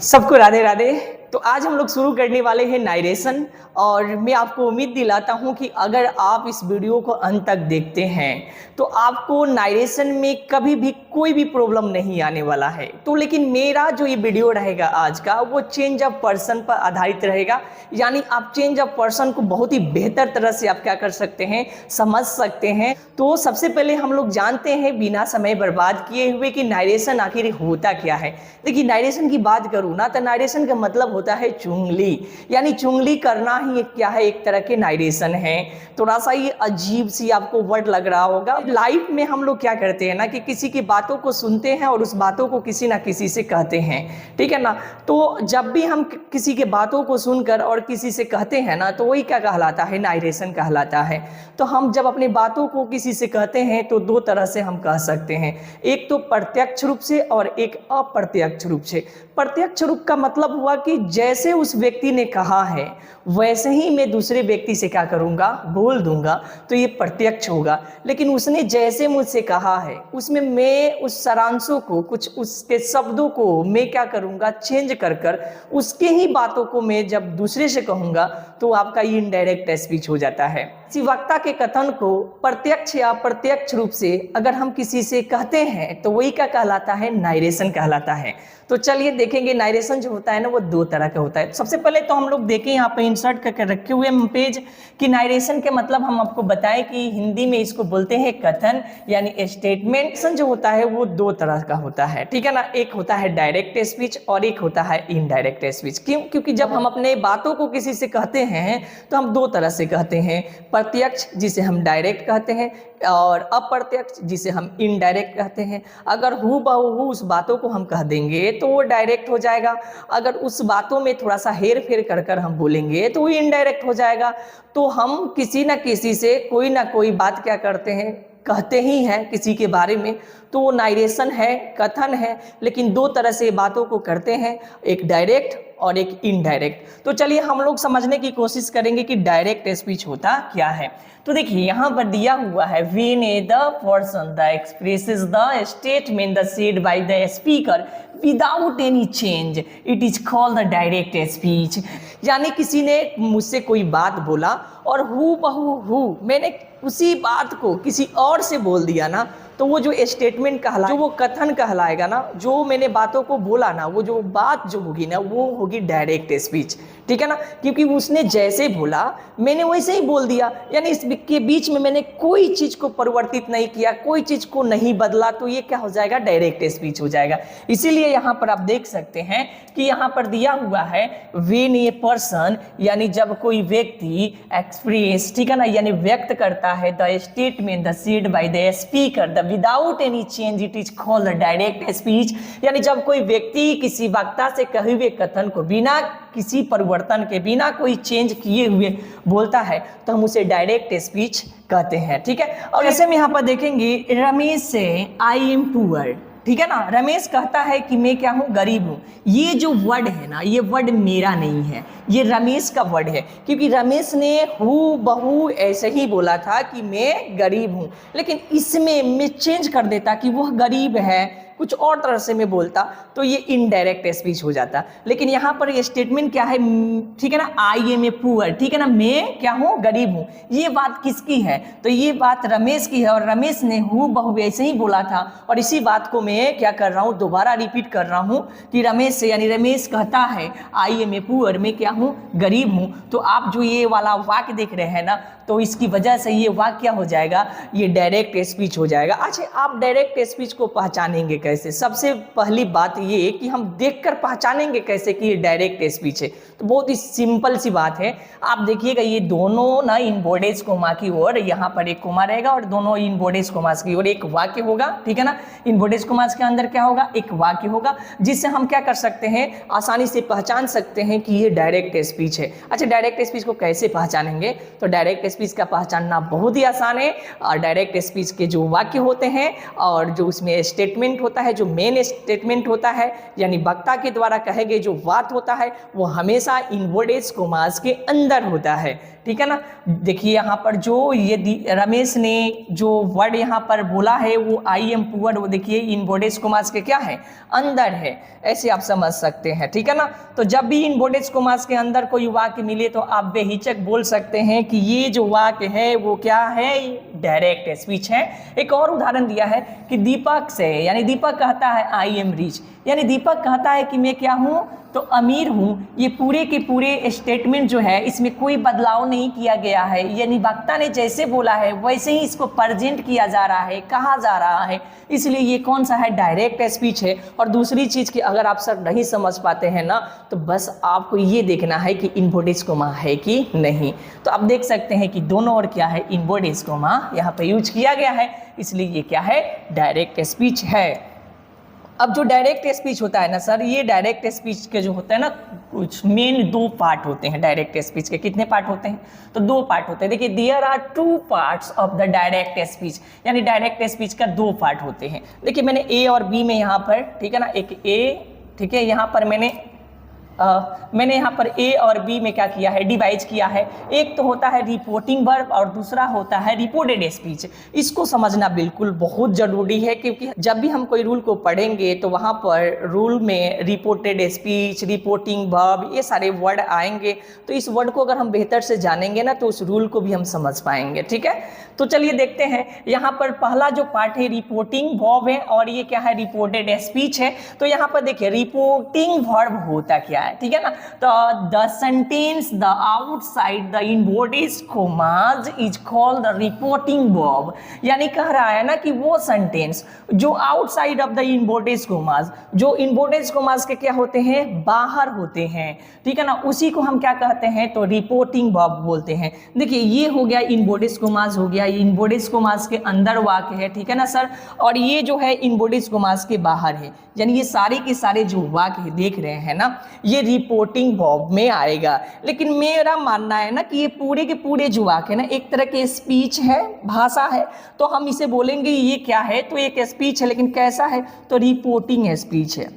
सबको राधे राधे। तो आज हम लोग शुरू करने वाले हैं नारेशन और मैं आपको उम्मीद दिलाता हूं कि अगर आप इस वीडियो को अंत तक देखते हैं तो आपको नारेशन में कभी भी कोई भी प्रॉब्लम नहीं आने वाला है। तो लेकिन मेरा जो ये वीडियो रहेगा आज का वो चेंज ऑफ पर्सन पर आधारित रहेगा, यानी आप चेंज ऑफ पर्सन को बहुत ही बेहतर तरह से आप क्या कर सकते हैं, समझ सकते हैं। तो सबसे पहले हम लोग जानते हैं बिना समय बर्बाद किए हुए कि नारेशन आखिर होता क्या है। देखिए नारेशन की बात करूँ ना तो नारेशन का मतलब होता है चुगली, यानी चुगली करना ही एक क्या है, एक तरह के नारेशन है। थोड़ा सा ये अजीब सी आपको वर्ड लग रहा होगा। लाइफ में हम लोग क्या करते हैं ना कि किसी की बातों को सुनते हैं और उस बातों को किसी ना किसी से कहते हैं, ठीक है ना। तो जब भी हम किसी के बातों को सुनकर और किसी से कहते हैं ना तो वही क्या कहलाता है, नारेशन कहलाता है। तो हम जब अपनी बातों को किसी से कहते हैं तो दो तरह से हम कह सकते हैं, एक तो प्रत्यक्ष रूप से और एक अप्रत्यक्ष रूप से। प्रत्यक्ष रूप का मतलब हुआ कि जैसे उस व्यक्ति ने कहा है वैसे ही मैं दूसरे व्यक्ति से क्या करूंगा, बोल दूंगा, तो ये प्रत्यक्ष होगा। लेकिन उसने जैसे मुझसे कहा है उसमें मैं उस सारांशों को, कुछ उसके शब्दों को मैं क्या करूंगा, चेंज कर कर उसके ही बातों को मैं जब दूसरे से कहूंगा तो आपका ये इनडायरेक्ट स्पीच हो जाता है। किसी वक्ता के कथन को प्रत्यक्ष या अप्रत्यक्ष रूप से अगर हम किसी से कहते हैं तो वही क्या कहलाता है, नारेशन कहलाता है। तो चलिए देखेंगे नारेशन जो होता है ना वो दो तरह का होता है। सबसे पहले तो हम लोग देखें यहाँ पे इंसर्ट करके रखे हुए हम पेज कि नारेशन के मतलब हम आपको बताएं कि हिंदी में इसको बोलते हैं कथन यानी स्टेटमेंट। जो होता है वो दो तरह का होता है, ठीक है ना। एक होता है डायरेक्ट स्पीच और एक होता है इनडायरेक्ट स्पीच। क्यों? क्योंकि जब हम अपने बातों को किसी से कहते हैं तो हम दो तरह से कहते हैं, प्रत्यक्ष जिसे हम डायरेक्ट कहते हैं और अप्रत्यक्ष जिसे हम इनडायरेक्ट कहते हैं। अगर हु बहू उस बातों को हम कह देंगे तो वो डायरेक्ट हो जाएगा, अगर उस बातों में थोड़ा सा हेर फेर कर कर हम बोलेंगे तो वो इनडायरेक्ट हो जाएगा। तो हम किसी ना किसी से कोई ना कोई बात क्या करते हैं, कहते ही हैं किसी के बारे में, तो वो नारेशन है, कथन है। लेकिन दो तरह से बातों को करते हैं, एक डायरेक्ट और एक इनडायरेक्ट। तो चलिए हम लोग समझने की कोशिश करेंगे कि डायरेक्ट स्पीच होता क्या है। तो देखिए यहाँ पर दिया हुआ है when the person the expresses the statement the said by the speaker without any change it is called the direct speech. यानी किसी ने मुझसे कोई बात बोला और हु बहू मैंने उसी बात को किसी और से बोल दिया ना, तो वो जो स्टेटमेंट कहला, जो वो कथन कहलाएगा ना, जो मैंने बातों को बोला ना, वो जो बात जो होगी ना वो होगी डायरेक्ट स्पीच, ठीक है ना। क्योंकि उसने जैसे बोला मैंने वैसे ही बोल दिया, यानी इसके बीच में मैंने कोई चीज को परिवर्तित नहीं किया, कोई चीज को नहीं बदला, तो ये क्या हो जाएगा, डायरेक्ट स्पीच हो जाएगा। इसीलिए यहाँ पर आप देख सकते हैं कि यहाँ पर दिया हुआ है व्हेन ए पर्सन, यानी जब कोई व्यक्ति एक्सप्रेस, ठीक है ना, यानी व्यक्त करता है the statement the said by the speaker the without any change it is called direct speech. यानी जब कोई व्यक्ति किसी वक्ता से कहे हुए कथन को बिना किसी परिवर्तन के, बिना कोई चेंज किए हुए बोलता है तो हम उसे डायरेक्ट स्पीच कहते हैं, ठीक है। और ऐसे में यहाँ पर देखेंगे रमेश से आई एम पुअर, ठीक है ना। रमेश कहता है कि मैं क्या हूँ, गरीब हूँ। ये जो वर्ड है ना, ये वर्ड मेरा नहीं है, ये रमेश का वर्ड है। क्योंकि रमेश ने हु बहू ऐसे ही बोला था कि मैं गरीब हूँ, लेकिन इसमें मैं चेंज कर देता कि वह गरीब है, कुछ और तरह से मैं बोलता तो ये इनडायरेक्ट स्पीच हो जाता। लेकिन यहाँ पर ये स्टेटमेंट क्या है, ठीक है ना, आई एम ए पुअर, ठीक है ना, मैं क्या हूँ, गरीब हूँ। ये बात किसकी है, तो ये बात रमेश की है और रमेश ने हु बहू ऐसे ही बोला था। और इसी बात को मैं क्या कर रहा हूँ, दोबारा रिपीट कर रहा हूँ कि रमेश से, यानी रमेश कहता है आई एम ए पुअर, मैं क्या हूँ, गरीब हूँ। तो आप जो ये वाला वाक्य देख रहे हैं ना, तो इसकी वजह से ये वाक्य हो जाएगा, ये डायरेक्ट स्पीच हो जाएगा। अच्छा, आप डायरेक्ट स्पीच को पहचानेंगे कैसे? सबसे पहली बात ये कि हम देखकर पहचानेंगे कैसे कि ये डायरेक्ट स्पीच है। तो बहुत ही सिंपल सी बात है। आप देखिएगा ये दोनों ना इनवर्टेड कोमा की ओर, यहाँ पर एक कोमा रहेगा और दोनों इनवर्टेड कोमास की ओर एक वाक्य होगा, ठीक है ना। इनवर्टेड कोमास के अंदर क्या होगा, एक वाक्य होगा, जिससे हम क्या कर सकते हैं, आसानी से पहचान सकते हैं कि ये डायरेक्ट स्पीच है। अच्छा, डायरेक्ट स्पीच को कैसे पहचानेंगे? तो डायरेक्ट स्पीच का पहचानना बहुत ही आसान है। और डायरेक्ट स्पीच के जो वाक्य होते हैं और जो उसमें स्टेटमेंट होता होता है, जो मेन स्टेटमेंट होता है यानी वक्ता के द्वारा कहे गए जो बात होता है वो हमेशा इन्वर्टेड कॉमास के अंदर होता है, ठीक है ना। देखिए यहाँ पर जो ये रमेश ने जो वर्ड यहाँ पर बोला है वो आई एम पुअर, वो देखिए इन्वर्टेड कॉमास के क्या है, अंदर है, ऐसे आप समझ सकते हैं, ठीक है ना। तो जब भी इन्वर्टेड कॉमास के अंदर कोई वाक्य मिले तो आप बेहिचक बोल सकते हैं कि ये जो वाक्य है वो क्या है, डायरेक्ट स्पीच है। एक और उदाहरण दिया है कि दीपक से, यानी दीपक कहता है आई एम रिच, यानी दीपक कहता है कि मैं क्या हूँ, तो अमीर हूँ। ये पूरे के पूरे स्टेटमेंट जो है इसमें कोई बदलाव नहीं किया गया है, यानी वक्ता ने जैसे बोला है वैसे ही इसको प्रेजेंट किया जा रहा है, कहा जा रहा है, इसलिए ये कौन सा है, डायरेक्ट स्पीच है। और दूसरी चीज़ कि अगर आप सर नहीं समझ पाते हैं ना तो बस आपको ये देखना है कि इन्वर्टेड कॉमा है कि नहीं। तो आप देख सकते हैं कि दोनों और क्या है, इन्वर्टेड कॉमा यहाँ पर यूज किया गया है, इसलिए ये क्या है, डायरेक्ट स्पीच है। अब जो डायरेक्ट स्पीच होता है ना सर, ये डायरेक्ट स्पीच के जो होता है ना कुछ मेन दो पार्ट होते हैं डायरेक्ट स्पीच के। कितने पार्ट होते हैं, तो दो पार्ट होते हैं। देखिए there are two parts of the direct speech, यानी डायरेक्ट स्पीच का दो पार्ट होते हैं। देखिए मैंने ए और बी में यहाँ पर, ठीक है ना, एक ए, ठीक है, यहाँ पर मैंने यहाँ पर ए और बी में क्या किया है, डिवाइड किया है। एक तो होता है रिपोर्टिंग वर्ब और दूसरा होता है रिपोर्टेड स्पीच। इसको समझना बिल्कुल बहुत ज़रूरी है, क्योंकि जब भी हम कोई रूल को पढ़ेंगे तो वहाँ पर रूल में रिपोर्टेड स्पीच, रिपोर्टिंग वर्ब, ये सारे वर्ड आएंगे। तो इस वर्ड को अगर हम बेहतर से जानेंगे ना तो उस रूल को भी हम समझ पाएंगे, ठीक है। तो चलिए देखते हैं, यहाँ पर पहला जो पार्ट है रिपोर्टिंग वर्ब है और ये क्या है, रिपोर्टेड स्पीच है। तो यहाँ पर देखिए रिपोर्टिंग वर्ब होता क्या है, ठीक है ना। तो the sentence the outside the inverted commas is called the reporting verb, यानी कह रहा है ना कि वो सेंटेंस जो outside of the inverted commas, जो इन्वर्टेड कॉमास के क्या होते हैं, बाहर होते हैं, ठीक है ना, उसी को हम क्या कहते हैं, तो रिपोर्टिंग वर्ब बोलते हैं। देखिए ये हो गया इन्वर्टेड कॉमास, हो गया इन्वर्टेड कॉमास के अंदर वाक्य है, ठीक है ना सर, और ये जो है इन्वर्टेड कॉमास के बाहर है, यानी ये सारे के सारे जो वाक्य देख रहे हैं ना ये रिपोर्टिंग वर्ब में आएगा। लेकिन मेरा मानना है ना कि ये पूरे के पूरे जो वाक्य है ना एक तरह के स्पीच है, भाषा है, तो हम इसे बोलेंगे ये क्या है, तो एक स्पीच है, लेकिन कैसा है, तो रिपोर्टिंग स्पीच है,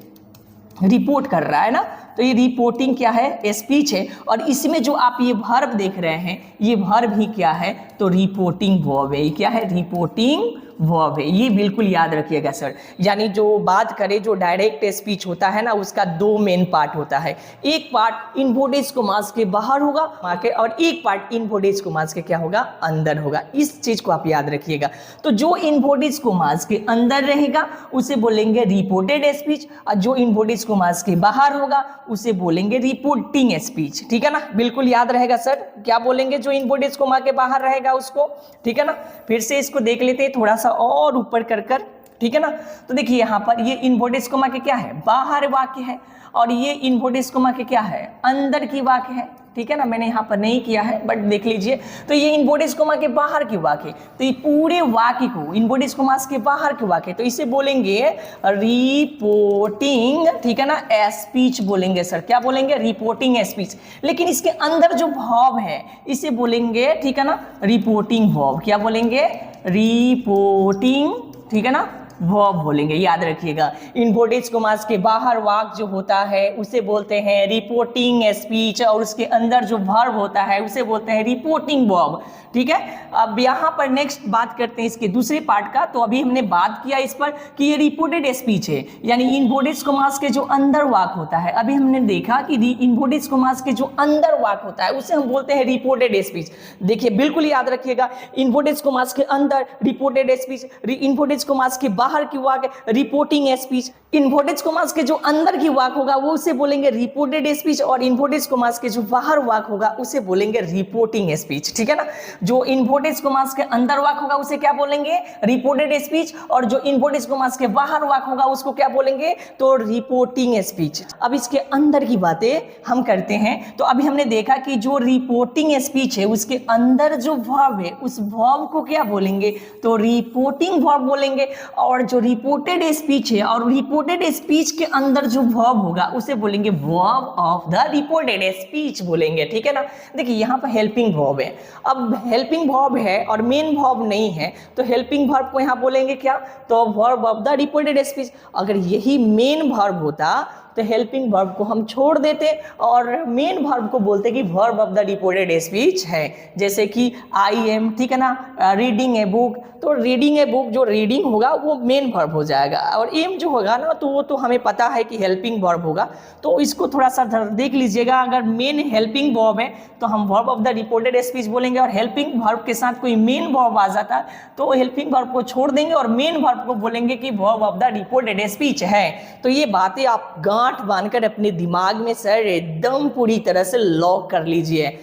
रिपोर्ट कर रहा है ना, तो ये रिपोर्टिंग क्या है, स्पीच है। और इसमें जो आप ये वर्ब देख रहे हैं ये वर्ब ही क्या है, तो रिपोर्टिंग वर्ब है। क्या है, रिपोर्टिंग वर्ब है, ये बिल्कुल याद रखिएगा सर। यानी जो बात करें जो डायरेक्ट स्पीच होता है ना उसका दो मेन पार्ट होता है, एक पार्ट इन्वर्टेड कॉमास के बाहर होगा और एक पार्ट इन्वर्टेड कॉमास के क्या होगा, अंदर होगा। इस चीज को आप याद रखिएगा। तो जो इन्वर्टेड कॉमास के अंदर रहेगा उसे बोलेंगे रिपोर्टेड स्पीच, और जो इन्वर्टेड कॉमास के बाहर होगा उसे बोलेंगे रिपोर्टिंग स्पीच, ठीक है ना, बिल्कुल याद रहेगा सर। क्या बोलेंगे, जो इन्वर्टेड कॉमा के बाहर रहेगा उसको, ठीक है ना। फिर से इसको देख लेते हैं थोड़ा सा और ऊपर कर, ठीक है ना। तो देखिए यहाँ पर ये इन्वर्टेड कॉमा के क्या है, बाहर वाक्य है, और ये इन्वर्टेड कॉमा के क्या है, अंदर की वाक्य है, ठीक है ना। मैंने यहाँ पर नहीं किया है बट देख लीजिए। तो ये इन्वर्टेड कॉमा के बाहर की वाक्य, तो ये पूरे वाक्य को इन्वर्टेड कॉमास के बाहर के वाक्य, तो इसे बोलेंगे रिपोर्टिंग, ठीक है ना, स्पीच बोलेंगे सर। क्या बोलेंगे, रिपोर्टिंग स्पीच। लेकिन इसके अंदर जो वर्ब है इसे बोलेंगे, ठीक है ना, रिपोर्टिंग वर्ब। क्या बोलेंगे, रिपोर्टिंग, ठीक है ना, वर्ब बोलेंगे, याद रखिएगा। इन्वर्टेड कॉमास के बाहर वाक्य जो होता है उसे बोलते हैं रिपोर्टिंग स्पीच, और उसके अंदर जो वर्ब होता है उसे बोलते हैं रिपोर्टिंग वर्ब, ठीक है। अब यहाँ पर नेक्स्ट बात करते हैं इसके दूसरे पार्ट का। तो अभी हमने बात किया इस पर कि ये रिपोर्टेड स्पीच है, यानी इन्वर्टेड कॉमास के जो अंदर वाक्य होता है। अभी हमने देखा कि इन्वर्टेड कॉमास के जो अंदर वाक्य होता है उसे हम बोलते हैं रिपोर्टेड स्पीच। देखिए बिल्कुल याद रखिएगा, इन्वर्टेड कॉमास के अंदर रिपोर्टेड स्पीच, इन्वर्टेड कॉमास के बाहर की वाक्य रिपोर्टिंग स्पीच। इन्वर्टेड कॉमास के जो अंदर की वाक्य होगा वो उसे बोलेंगे रिपोर्टेड स्पीच, और इन्वर्टेड कॉमास के जो बाहर वाक्य होगा उसे बोलेंगे रिपोर्टिंग स्पीच, ठीक है ना। जो इन्वर्टेड कॉमास के अंदर वाक्य होगा उसे क्या बोलेंगे, रिपोर्टेड स्पीच, और जो इन्वर्टेड कॉमास के बाहर वाक्य होगा उसको क्या बोलेंगे, तो रिपोर्टिंग स्पीच। अब इसके अंदर की बातें हम करते हैं। तो अभी हमने देखा कि जो रिपोर्टिंग स्पीच है उसके अंदर जो वर्ब है उस वर्ब को क्या बोलेंगे, तो रिपोर्टिंग वर्ब बोलेंगे। और जो रिपोर्टेड स्पीच है और रिपोर्टिंग रिपोर्टेड स्पीच के अंदर जो वर्ब होगा उसे बोलेंगे verb of the reported speech बोलेंगे, ठीक है ना। देखिए यहाँ पर हेल्पिंग वर्ब है, अब हेल्पिंग वर्ब है और मेन वर्ब नहीं है, तो हेल्पिंग वर्ब को यहाँ बोलेंगे क्या, तो verb of the reported speech. अगर यही मेन वर्ब होता तो हेल्पिंग वर्ब को हम छोड़ देते और मेन वर्ब को बोलते कि verb of the reported speech है। जैसे कि आई एम, ठीक है ना, रीडिंग ए बुक, तो रीडिंग ए बुक जो रीडिंग होगा वो मेन वर्ब हो जाएगा, और एम जो होगा ना तो वो तो हमें पता है कि हेल्पिंग वर्ब होगा। तो इसको थोड़ा सा देख लीजिएगा, अगर मेन हेल्पिंग वर्ब है तो हम verb of the reported speech बोलेंगे, और हेल्पिंग वर्ब के साथ कोई मेन वर्ब आ जाता है तो हेल्पिंग वर्ब को छोड़ देंगे और मेन वर्ब को बोलेंगे कि verb of the reported speech है। तो ये बातें आप गांठ बांधकर अपने दिमाग में सर एकदम पूरी तरह से लॉक कर लीजिए।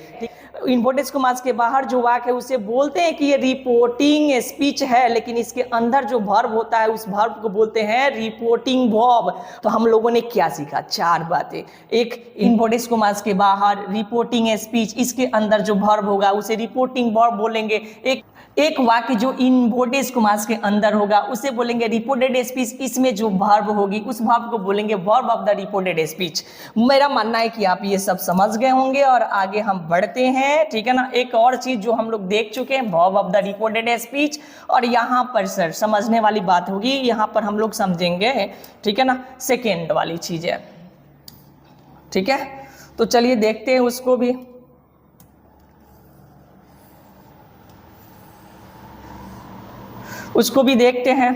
इंपोर्टेंस को मार्क्स के बाहर जो वाक्य है उसे बोलते हैं कि ये रिपोर्टिंग स्पीच है, लेकिन इसके अंदर जो वर्ब होता है उस वर्ब को बोलते हैं रिपोर्टिंग वर्ब। तो हम लोगों ने क्या सीखा, 4 बातें। एक, इंपोर्टेंस को मार्क्स के बाहर रिपोर्टिंग स्पीच, इसके अंदर जो वर्ब होगा उसे रिपोर्टिंग वर्ब बोलेंगे। एक वाक्य जो इंपोर्टेंस को मार्क्स के अंदर होगा उसे बोलेंगे रिपोर्टेड स्पीच, इसमें जो वर्ब होगी उस वर्ब को बोलेंगे verb of the reported speech. मेरा मानना है कि आप ये सब समझ गए होंगे और आगे हम बढ़ते हैं, ठीक है ना। एक और चीज जो हम लोग देख चुके हैं verb of the reported speech, और यहाँ पर सर समझने वाली बात होगी, यहाँ पर हम लोग समझेंगे, ठीक है ना, सेकेंड वाली चीज है, ठीक है। तो चलिए देखते हैं उसको भी। उसको भी देखते हैं।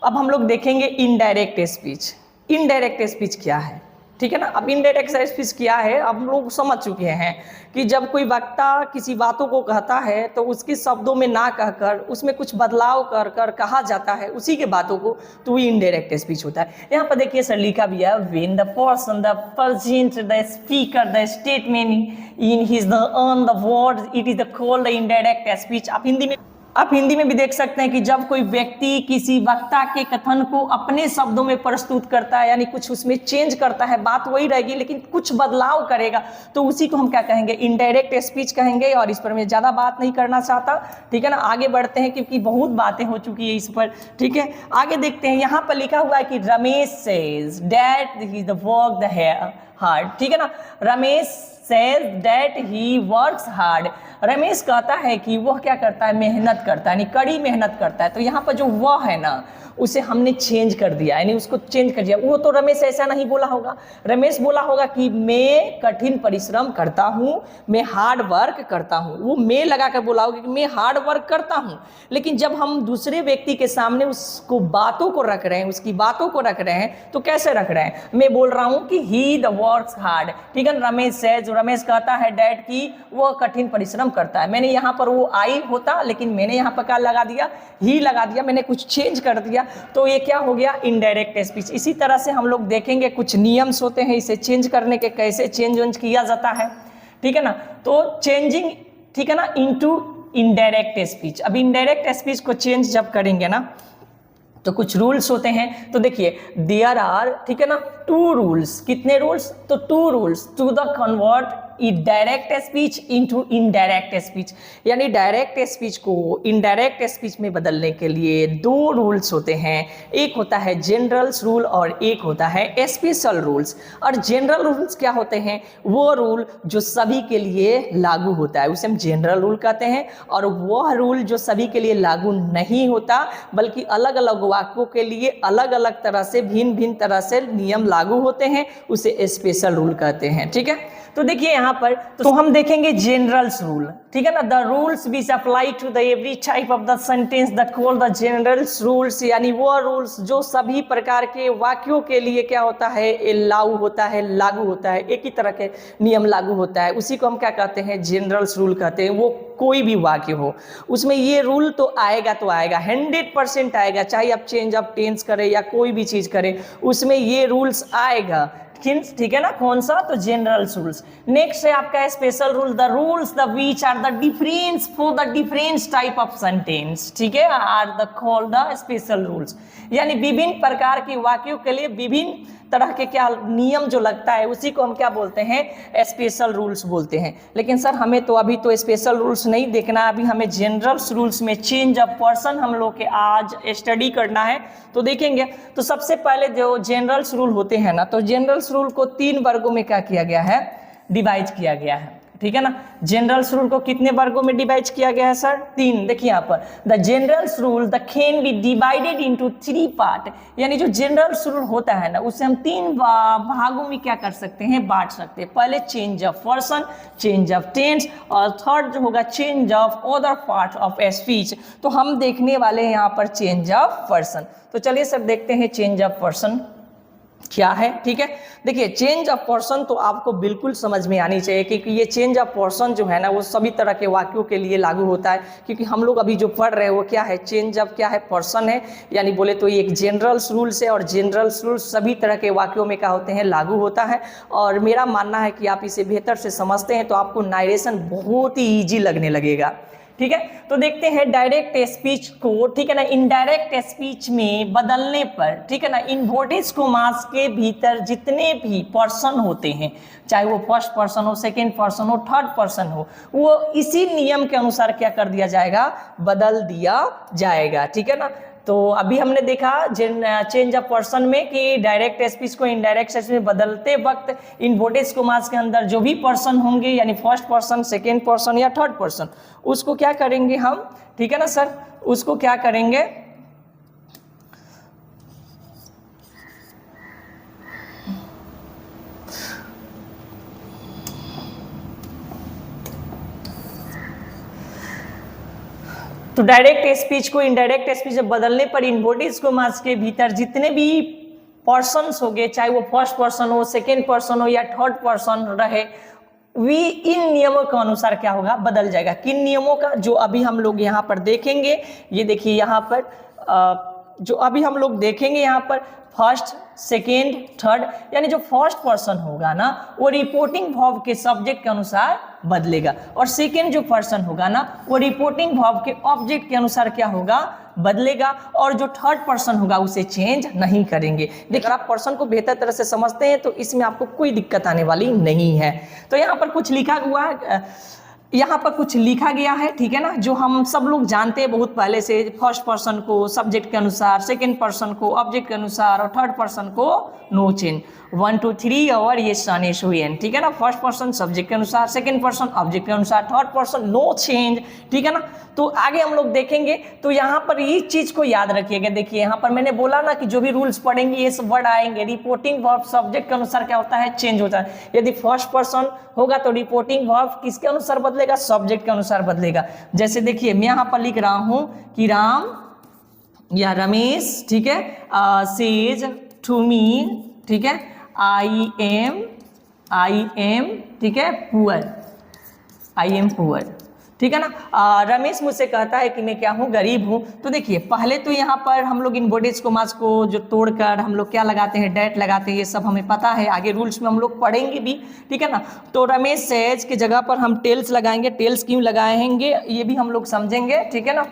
अब हम लोग देखेंगे इनडायरेक्ट स्पीच। इनडायरेक्ट स्पीच क्या है, ठीक है ना। अब इनडायरेक्ट स्पीच क्या है, अब हम लोग समझ चुके हैं कि जब कोई वक्ता किसी बातों को कहता है तो उसके शब्दों में ना कहकर उसमें कुछ बदलाव कर कर कहा जाता है उसी के बातों को, तो वो इनडायरेक्ट स्पीच होता है। यहाँ पर देखिए सर लिखा भी है, when the person the present the speaker the statement in his the on the word it is the called the indirect speech. आप हिंदी में भी देख सकते हैं कि जब कोई व्यक्ति किसी वक्ता के कथन को अपने शब्दों में प्रस्तुत करता है, यानी कुछ उसमें चेंज करता है, बात वही रहेगी लेकिन कुछ बदलाव करेगा, तो उसी को हम क्या कहेंगे, इनडायरेक्ट स्पीच कहेंगे। और इस पर मैं ज़्यादा बात नहीं करना चाहता, ठीक है ना। आगे बढ़ते हैं क्योंकि बहुत बातें हो चुकी है इस पर, ठीक है। आगे देखते हैं, यहाँ पर लिखा हुआ है कि Ramesh says that he the work the hard, ठीक है ना। Ramesh says that he works hard, Ramesh कहता है कि वह क्या करता है, मेहनत करता है, यानी कड़ी मेहनत करता है। तो यहाँ पर जो वह है ना उसे हमने चेंज कर दिया, यानी उसको चेंज कर दिया। वो तो रमेश ऐसा नहीं बोला होगा, रमेश बोला होगा कि मैं कठिन परिश्रम करता हूँ, मैं हार्ड वर्क करता हूँ। वो मैं लगा कर बोला होगा कि मैं हार्ड वर्क करता हूँ। लेकिन जब हम दूसरे व्यक्ति के सामने उसको बातों को रख रहे हैं, उसकी बातों को रख रहे हैं, तो कैसे रख रहे हैं, मैं बोल रहा हूँ कि ही द वर्क्स हार्ड, ठीक है। रमेश से जो रमेश कहता है डैड की वो कठिन परिश्रम करता है। मैंने यहाँ पर वो आई होता लेकिन मैंने यहाँ पर क्या लगा दिया, ही लगा दिया, मैंने कुछ चेंज कर दिया, तो ये क्या हो गया, इनडायरेक्ट स्पीच। इसी तरह से हम लोग देखेंगे कुछ नियम्स होते हैं इसे चेंज करने के, कैसे चेंज किया जाता है, ठीक है ना। तो चेंजिंग, ठीक है ना, इनटू इनडायरेक्ट स्पीच। अब इनडायरेक्ट स्पीच को चेंज जब करेंगे ना तो कुछ रूल्स होते हैं। तो देखिए देयर आर, ठीक है ना, 2 रूल्स। कितने रूल्स, तो 2 rules to the convert direct speech into indirect speech, यानी डायरेक्ट स्पीच को इनडायरेक्ट स्पीच में बदलने के लिए 2 रूल्स होते हैं। एक होता है जनरल्स रूल और एक होता है स्पेशल रूल्स। और जनरल रूल्स क्या होते हैं, वो रूल जो सभी के लिए लागू होता है उसे हम जनरल रूल कहते हैं, और वह रूल जो सभी के लिए लागू नहीं होता बल्कि अलग अलग वाक्यों के लिए अलग अलग तरह से भिन्न भिन्न तरह से नियम लागू होते हैं उसे स्पेशल रूल कहते हैं, ठीक है। तो देखिए यहाँ पर तो हम देखेंगे जनरल्स रूल, ठीक है ना। The rules which apply to the every type of the sentence that called the generals rules, यानी वो रूल्स जो सभी प्रकार के वाक्यों के लिए क्या होता है, लागू होता है, लागू होता है, एक ही तरह के नियम लागू होता है, उसी को हम क्या कहते हैं, जनरल्स रूल कहते हैं। वो कोई भी वाक्य हो उसमें ये रूल तो आएगा, 100% आएगा, चाहे आप चेंज ऑफ टेंस करें या कोई भी चीज करें उसमें ये रूल्स आएगा, ठीक है ना। कौन सा, तो जनरल्स रूल्स। नेक्स्ट है आपका special rule, the rules the which are the difference for the different type of sentence, ठीक है, are the called the special rules, यानी विभिन्न प्रकार के वाक्यों के लिए विभिन्न तरह के क्या नियम जो लगता है उसी को हम क्या बोलते हैं, स्पेशल रूल्स बोलते हैं। लेकिन सर हमें तो अभी तो स्पेशल रूल्स नहीं देखना, अभी हमें जनरल रूल्स में चेंज ऑफ पर्सन हम लोग के आज स्टडी करना है। तो देखेंगे तो सबसे पहले जो जनरल रूल होते हैं ना, तो जनरल रूल को 3 वर्गों में क्या किया गया है, डिवाइड किया गया है, ठीक है ना। जनरल रूल को कितने वर्गों में डिवाइड किया गया है सर, 3। देखिए यहाँ पर the general rule the can be divided into 3 part, यानी जो जनरल रूल होता है ना उसे हम 3 भागों में क्या कर सकते हैं, बांट सकते हैं। पहले change of person, change of tense, और थर्ड जो होगा change of other part of speech. तो हम देखने वाले हैं यहाँ पर चेंज ऑफ पर्सन। तो चलिए सर देखते हैं चेंज ऑफ पर्सन क्या है, ठीक है। देखिए चेंज ऑफ पर्सन तो आपको बिल्कुल समझ में आनी चाहिए, क्योंकि ये चेंज ऑफ पर्सन जो है ना वो सभी तरह के वाक्यों के लिए लागू होता है। क्योंकि हम लोग अभी जो पढ़ रहे हैं वो क्या है, चेंज ऑफ क्या है, पर्सन है, यानी बोले तो ये एक जनरल रूल्स है, और जनरल रूल्स सभी तरह के वाक्यों में क्या होते हैं, लागू होता है। और मेरा मानना है कि आप इसे बेहतर से समझते हैं तो आपको नारेशन बहुत ही ईजी लगने लगेगा, ठीक है। तो देखते हैं डायरेक्ट स्पीच को, ठीक है ना, इनडायरेक्ट स्पीच में बदलने पर, ठीक है ना, इन्वर्टेड कॉमास के भीतर जितने भी पर्सन होते हैं, चाहे वो फर्स्ट पर्सन हो, सेकंड पर्सन हो, थर्ड पर्सन हो, वो इसी नियम के अनुसार क्या कर दिया जाएगा, बदल दिया जाएगा, ठीक है ना। तो अभी हमने देखा चेंज ऑफ पर्सन में कि डायरेक्ट स्पीच को इनडायरेक्ट स्पीच में बदलते वक्त इन्वर्टेड कॉमास के अंदर जो भी पर्सन होंगे, यानी फर्स्ट पर्सन, सेकेंड पर्सन या थर्ड पर्सन, उसको क्या करेंगे हम, ठीक है ना सर, उसको क्या करेंगे, तो डायरेक्ट स्पीच को इनडायरेक्ट स्पीच में बदलने पर इन्वर्टेड कॉमास के भीतर जितने भी पर्सन्स होंगे, चाहे वो फर्स्ट पर्सन हो, सेकेंड पर्सन हो या थर्ड पर्सन रहे, वे इन नियमों के अनुसार क्या होगा, बदल जाएगा। किन नियमों का, जो अभी हम लोग यहाँ पर देखेंगे, ये देखिए यहाँ पर जो अभी हम लोग देखेंगे यहाँ पर फर्स्ट, सेकेंड, थर्ड, यानी जो फर्स्ट पर्सन होगा ना वो रिपोर्टिंग वर्ब के सब्जेक्ट के अनुसार बदलेगा, और सेकेंड जो पर्सन होगा ना वो रिपोर्टिंग वर्ब के ऑब्जेक्ट के अनुसार क्या होगा, बदलेगा, और जो थर्ड पर्सन होगा उसे चेंज नहीं करेंगे। देखिए आप पर्सन को बेहतर तरह से समझते हैं तो इसमें आपको कोई दिक्कत आने वाली नहीं है। तो यहाँ पर कुछ लिखा हुआ है, यहाँ पर कुछ लिखा गया है, ठीक है ना, जो हम सब लोग जानते हैं बहुत पहले से, फर्स्ट पर्सन को सब्जेक्ट के अनुसार, सेकंड पर्सन को ऑब्जेक्ट के अनुसार, और थर्ड पर्सन को नो चेंज, 1 2 3 और ये सनेश हुई, ठीक है ना। फर्स्ट पर्सन सब्जेक्ट के अनुसार, सेकंड पर्सन ऑब्जेक्ट के अनुसार, थर्ड पर्सन नो चेंज, ठीक है ना। तो आगे हम लोग देखेंगे, तो यहाँ पर ये चीज को याद रखिएगा। देखिए यहाँ पर मैंने बोला ना कि जो भी रूल्स पढ़ेंगे ये सब वर्ड आएंगे, रिपोर्टिंग वर्ब सब्जेक्ट के अनुसार क्या होता है, चेंज होता है। यदि फर्स्ट पर्सन होगा तो रिपोर्टिंग वर्ब किसके अनुसार बदलेगा, सब्जेक्ट के अनुसार बदलेगा। जैसे देखिए मैं यहाँ पर लिख रहा हूं कि राम या रमेश, ठीक है, सेज टू मी, ठीक है, आई एम, ठीक है, पुअर, आई एम पुअर, ठीक है ना। रमेश मुझसे कहता है कि मैं क्या हूँ, गरीब हूँ। तो देखिए पहले तो यहाँ पर हम लोग इन्वर्टेड कॉमास को जो तोड़कर हम लोग क्या लगाते हैं, डैट लगाते हैं, ये सब हमें पता है, आगे रूल्स में हम लोग पढ़ेंगे भी, ठीक है ना। तो रमेश सेज की जगह पर हम टेल्स लगाएंगे, टेल्स क्यों लगाएंगे ये भी हम लोग समझेंगे, ठीक है ना।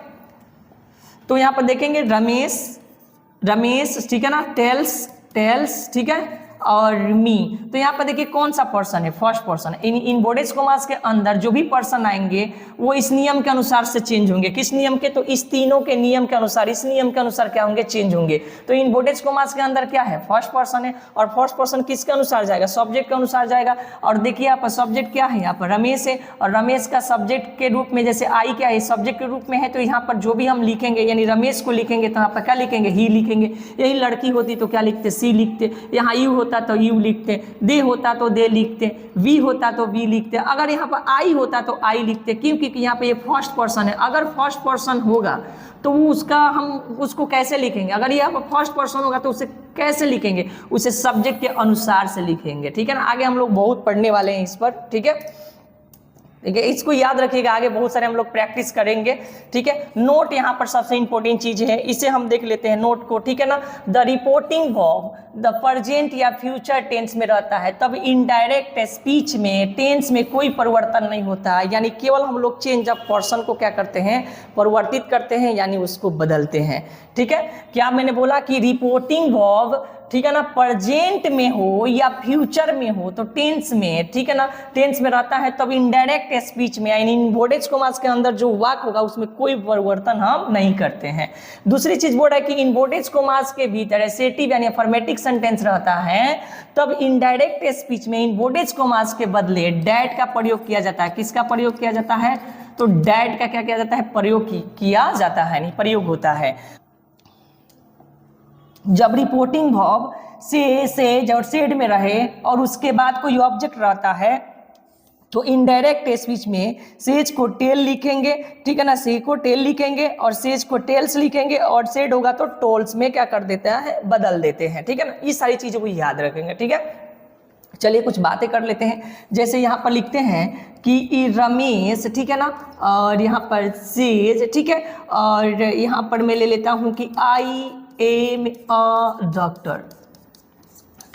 तो यहाँ पर देखेंगे रमेश, ठीक है ना, टेल्स, ठीक है, और मी। तो यहाँ पर देखिए कौन सा पर्सन है, फर्स्ट पर्सन। इन्वर्टेड कॉमास के अंदर जो भी पर्सन आएंगे वो इस नियम के अनुसार से चेंज होंगे। किस नियम के, तो इस तीनों के नियम के अनुसार, इस नियम के अनुसार क्या होंगे, चेंज होंगे। तो इन्वर्टेड कॉमास के अंदर क्या है, फर्स्ट पर्सन है, और फर्स्ट पर्सन किसके अनुसार जाएगा, सब्जेक्ट के अनुसार जाएगा। और देखिए यहाँ पर सब्जेक्ट क्या है, यहाँ पर रमेश है, और रमेश का सब्जेक्ट के रूप में जैसे आई क्या है, सब्जेक्ट के रूप में है, तो यहाँ पर जो भी हम लिखेंगे, यानी रमेश को लिखेंगे तो यहाँ पर क्या लिखेंगे, ही लिखेंगे। यही लड़की होती तो क्या लिखते, सी लिखते। यहाँ यू होता तो यू लिखते, दे होता तो दे लिखते, वी होता तो वी लिखते। अगर यहाँ पर आई होता तो आई लिखते, क्योंकि यहाँ पे ये फर्स्ट पर्सन है। अगर फर्स्ट पर्सन होगा तो हम उसको कैसे लिखेंगे, अगर यहाँ पर फर्स्ट पर्सन होगा तो उसे कैसे लिखेंगे, उसे सब्जेक्ट के अनुसार से लिखेंगे, ठीक है ना। आगे हम लोग बहुत पढ़ने वाले हैं इस पर, ठीक है, ठीक है, इसको याद रखिएगा, आगे बहुत सारे हम लोग प्रैक्टिस करेंगे, ठीक है। नोट यहाँ पर सबसे इंपॉर्टेंट चीज है, इसे हम देख लेते हैं नोट को, ठीक है ना। The reporting verb the present या फ्यूचर टेंस में रहता है, तब इनडायरेक्ट स्पीच में टेंस में कोई परिवर्तन नहीं होता है, यानी केवल हम लोग चेंज ऑफ पर्सन को क्या करते हैं, परिवर्तित करते हैं, यानी उसको बदलते हैं, ठीक है। क्या मैंने बोला कि रिपोर्टिंग वर्ब ठीक है ना, प्रेजेंट में हो या फ्यूचर में हो तो टेंस में, ठीक है ना, टेंस में रहता है तब इनडायरेक्ट स्पीच में यानी इन्वर्टेड कॉमास के अंदर जो वाक्य होगा उसमें कोई परिवर्तन हम नहीं करते हैं। दूसरी चीज बोल रहा है कि इन्वर्टेड कॉमास के भीतर एसेटिव यानी अफर्मेटिव सेंटेंस रहता है तब इनडायरेक्ट स्पीच में इन्वर्टेड कॉमास के बदले डैट का प्रयोग किया जाता है। किसका प्रयोग किया जाता है? तो डैट का क्या किया जाता है? प्रयोग किया जाता है, नहीं प्रयोग होता है। जब रिपोर्टिंग वर्ब से, सेज और सेड में रहे और उसके बाद कोई ऑब्जेक्ट रहता है तो इनडायरेक्ट स्पीच में सेज को टेल लिखेंगे, ठीक है ना, से को टेल लिखेंगे और सेज को टेल्स लिखेंगे और सेड होगा तो टोल्स में क्या कर देते हैं? बदल देते हैं, ठीक है ना। ये सारी चीजों को याद रखेंगे, ठीक है। चलिए कुछ बातें कर लेते हैं। जैसे यहाँ पर लिखते हैं कि रमेश, ठीक है ना, और यहाँ पर सेज, ठीक है, और यहाँ पर मैं ले लेता हूँ कि आई एम अ डॉक्टर,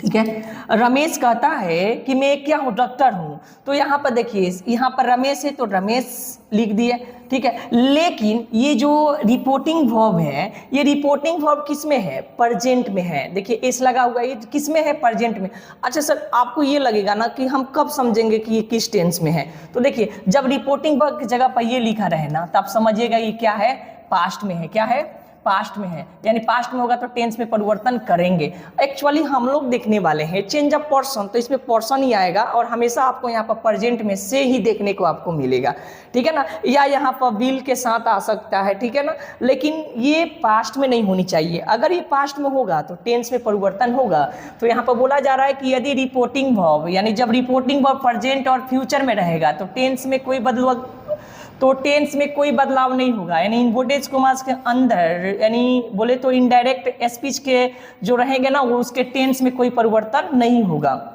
ठीक है। रमेश कहता है कि मैं क्या हूँ? डॉक्टर हूँ। तो यहाँ पर देखिए, यहाँ पर रमेश है तो रमेश लिख दिए, ठीक है। लेकिन ये जो रिपोर्टिंग वर्ब है, ये रिपोर्टिंग वर्ब किस में है? प्रेजेंट में है। देखिए एस लगा हुआ है, ये किस में है? प्रेजेंट में। अच्छा सर, आपको ये लगेगा ना कि हम कब समझेंगे कि ये किस टेंस में है? तो देखिए जब रिपोर्टिंग वर्ब की जगह पर ये लिखा रहे ना तो आप समझिएगा ये क्या है? पास्ट में है। क्या है? पास्ट में है, यानी पास्ट में होगा तो टेंस में परिवर्तन करेंगे। एक्चुअली हम लोग देखने वाले हैं चेंज ऑफ पर्सन, तो इसमें पर्सन ही आएगा और हमेशा आपको यहाँ पर प्रेजेंट में से ही देखने को आपको मिलेगा, ठीक है ना, या यहाँ पर विल के साथ आ सकता है, ठीक है ना, लेकिन ये पास्ट में नहीं होनी चाहिए। अगर ये पास्ट में होगा तो टेंस में परिवर्तन होगा। तो यहाँ पर बोला जा रहा है कि यदि रिपोर्टिंग वर्ब यानी जब रिपोर्टिंग वर्ब प्रेजेंट और फ्यूचर में रहेगा तो टेंस में कोई बदलाव नहीं होगा, यानी इन्वर्टेड कॉमास के अंदर यानी बोले तो इनडायरेक्ट स्पीच के जो रहेंगे ना वो उसके टेंस में कोई परिवर्तन नहीं होगा।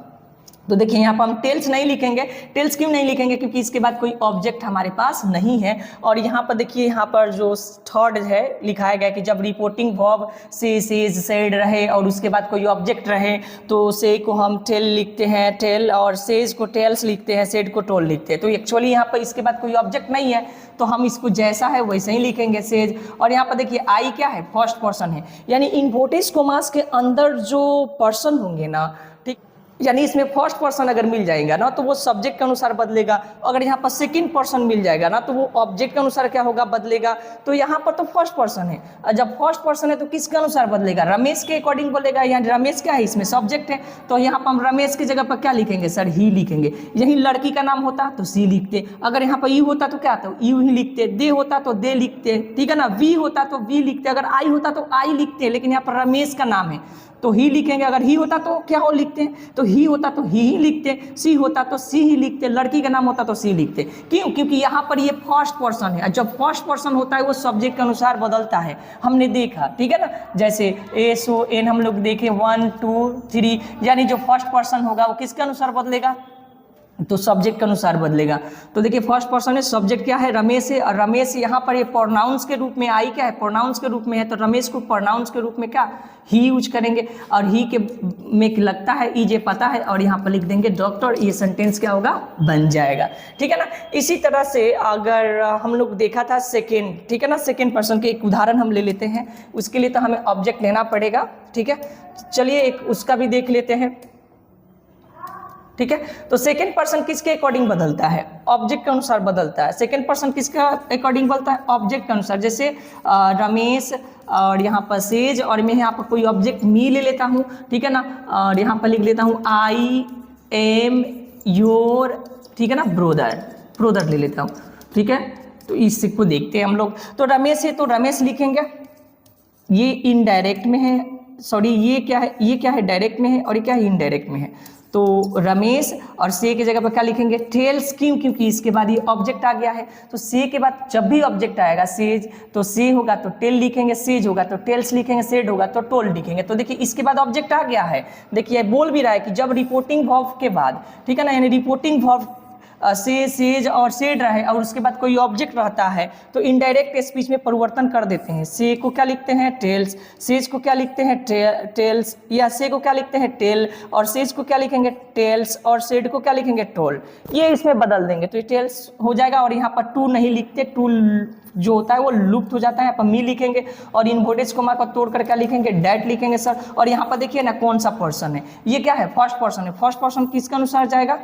तो देखिए यहाँ पर हम टेल्स नहीं लिखेंगे। टेल्स क्यों नहीं लिखेंगे? क्योंकि इसके बाद कोई ऑब्जेक्ट हमारे पास नहीं है। और यहाँ पर देखिए, यहाँ पर जो थर्ड है लिखाया गया कि जब रिपोर्टिंग वर्ब से, सेज, सेड रहे और उसके बाद कोई ऑब्जेक्ट रहे तो से को हम टेल लिखते हैं, टेल, और सेज को टेल्स लिखते हैं, सेड को टोल लिखते हैं। तो एक्चुअली यहाँ पर इसके बाद कोई ऑब्जेक्ट नहीं है तो हम इसको जैसा है वैसे ही लिखेंगे, सेज। और यहाँ पर देखिए आई क्या है? फर्स्ट पर्सन है, यानी इन्वर्टेड कॉमास के अंदर जो पर्सन होंगे ना, ठीक, यानी इसमें फर्स्ट पर्सन अगर मिल जाएगा ना तो वो सब्जेक्ट के अनुसार बदलेगा। अगर यहाँ पर सेकंड पर्सन मिल जाएगा ना तो वो ऑब्जेक्ट के अनुसार क्या होगा? बदलेगा। तो यहाँ पर तो फर्स्ट पर्सन है, और जब फर्स्ट पर्सन है तो किसके अनुसार बदलेगा? रमेश के अकॉर्डिंग बदलेगा। यानी रमेश क्या है? इसमें सब्जेक्ट है, तो यहाँ पर हम रमेश की जगह पर क्या लिखेंगे? सर ही लिखेंगे। यही लड़की का नाम होता तो सी लिखते, अगर यहाँ पर यू होता तो क्या था? यू ही लिखते, दे होता तो दे लिखते, ठीक है ना, वी होता तो वी लिखते, अगर आई होता तो आई लिखते, लेकिन यहाँ पर रमेश का नाम है तो ही लिखेंगे। अगर ही होता तो क्या हो लिखते हैं? तो ही होता तो ही लिखते, सी होता तो सी ही लिखते, लड़की का नाम होता तो सी लिखते। क्यों? क्योंकि यहाँ पर ये फर्स्ट पर्सन है, जब फर्स्ट पर्सन होता है वो सब्जेक्ट के अनुसार बदलता है, हमने देखा, ठीक है ना। जैसे एस ओ एन हम लोग देखे 1 2 3, यानी जो फर्स्ट पर्सन होगा वो किसके अनुसार बदलेगा? तो सब्जेक्ट के अनुसार बदलेगा। तो देखिए फर्स्ट पर्सन है, सब्जेक्ट क्या है? रमेश है, और रमेश यहाँ पर ये प्रोनाउंस के रूप में, आई क्या है? प्रोनाउंस के रूप में है, तो रमेश को प्रोनाउंस के रूप में क्या? ही यूज करेंगे, और ही के में लगता है ई जे पता है, और यहाँ पर लिख देंगे डॉक्टर, ये सेंटेंस क्या होगा? बन जाएगा, ठीक है ना। इसी तरह से अगर हम लोग देखा था सेकेंड, ठीक है ना, सेकेंड पर्सन के एक उदाहरण हम ले लेते हैं। उसके लिए तो हमें ऑब्जेक्ट लेना पड़ेगा, ठीक है। चलिए एक उसका भी देख लेते हैं, ठीक है। तो सेकंड पर्सन किसके अकॉर्डिंग बदलता है? ऑब्जेक्ट के अनुसार बदलता है। सेकंड पर्सन किसके अकॉर्डिंग बदलता है? ऑब्जेक्ट के अनुसार। जैसे रमेश, और यहाँ पर सेज, और मैं यहाँ पर कोई ऑब्जेक्ट मी ले लेता हूँ, ठीक है ना, और यहाँ पर लिख लेता हूँ आई एम योर, ठीक है ना, ब्रोदर ले लेता हूँ, ठीक है। तो इसको देखते हैं हम लोग। तो रमेश है तो रमेश लिखेंगे, ये इनडायरेक्ट में है, सॉरी ये क्या है? ये क्या है? डायरेक्ट में है, और ये क्या है? इनडायरेक्ट में है। तो रमेश, और से के जगह पर क्या लिखेंगे? टेल्स। क्यों? क्योंकि इसके बाद ये ऑब्जेक्ट आ गया है, तो से के बाद जब भी ऑब्जेक्ट आएगा, सेज, तो से होगा तो टेल लिखेंगे, सेज होगा तो टेल्स लिखेंगे, सेड होगा तो टोल लिखेंगे। तो देखिए इसके बाद ऑब्जेक्ट आ गया है। देखिए बोल भी रहा है कि जब रिपोर्टिंग वर्ब के बाद, ठीक है ना, यानी रिपोर्टिंग वर्ब से, सेज और सेड रहे और उसके बाद कोई ऑब्जेक्ट रहता है तो इनडायरेक्ट स्पीच में परिवर्तन कर देते हैं। से को क्या लिखते हैं? टेल्स। सेज को क्या लिखते हैं? टेल्स। या से को क्या लिखते हैं? टेल। और सेज को क्या लिखेंगे? टेल्स। और सेड को क्या लिखेंगे? टोल। ये इसमें बदल देंगे तो ये टेल्स हो जाएगा। और यहाँ पर टू नहीं लिखते, टू जो होता है वो लुप्त हो जाता है, यहाँ पर मी लिखेंगे और इन्वर्टेड कोमा को तोड़कर क्या लिखेंगे? डैट लिखेंगे सर। और यहाँ पर देखिए ना कौन सा पर्सन है, ये क्या है? फर्स्ट पर्सन है। फर्स्ट पर्सन किसके अनुसार जाएगा?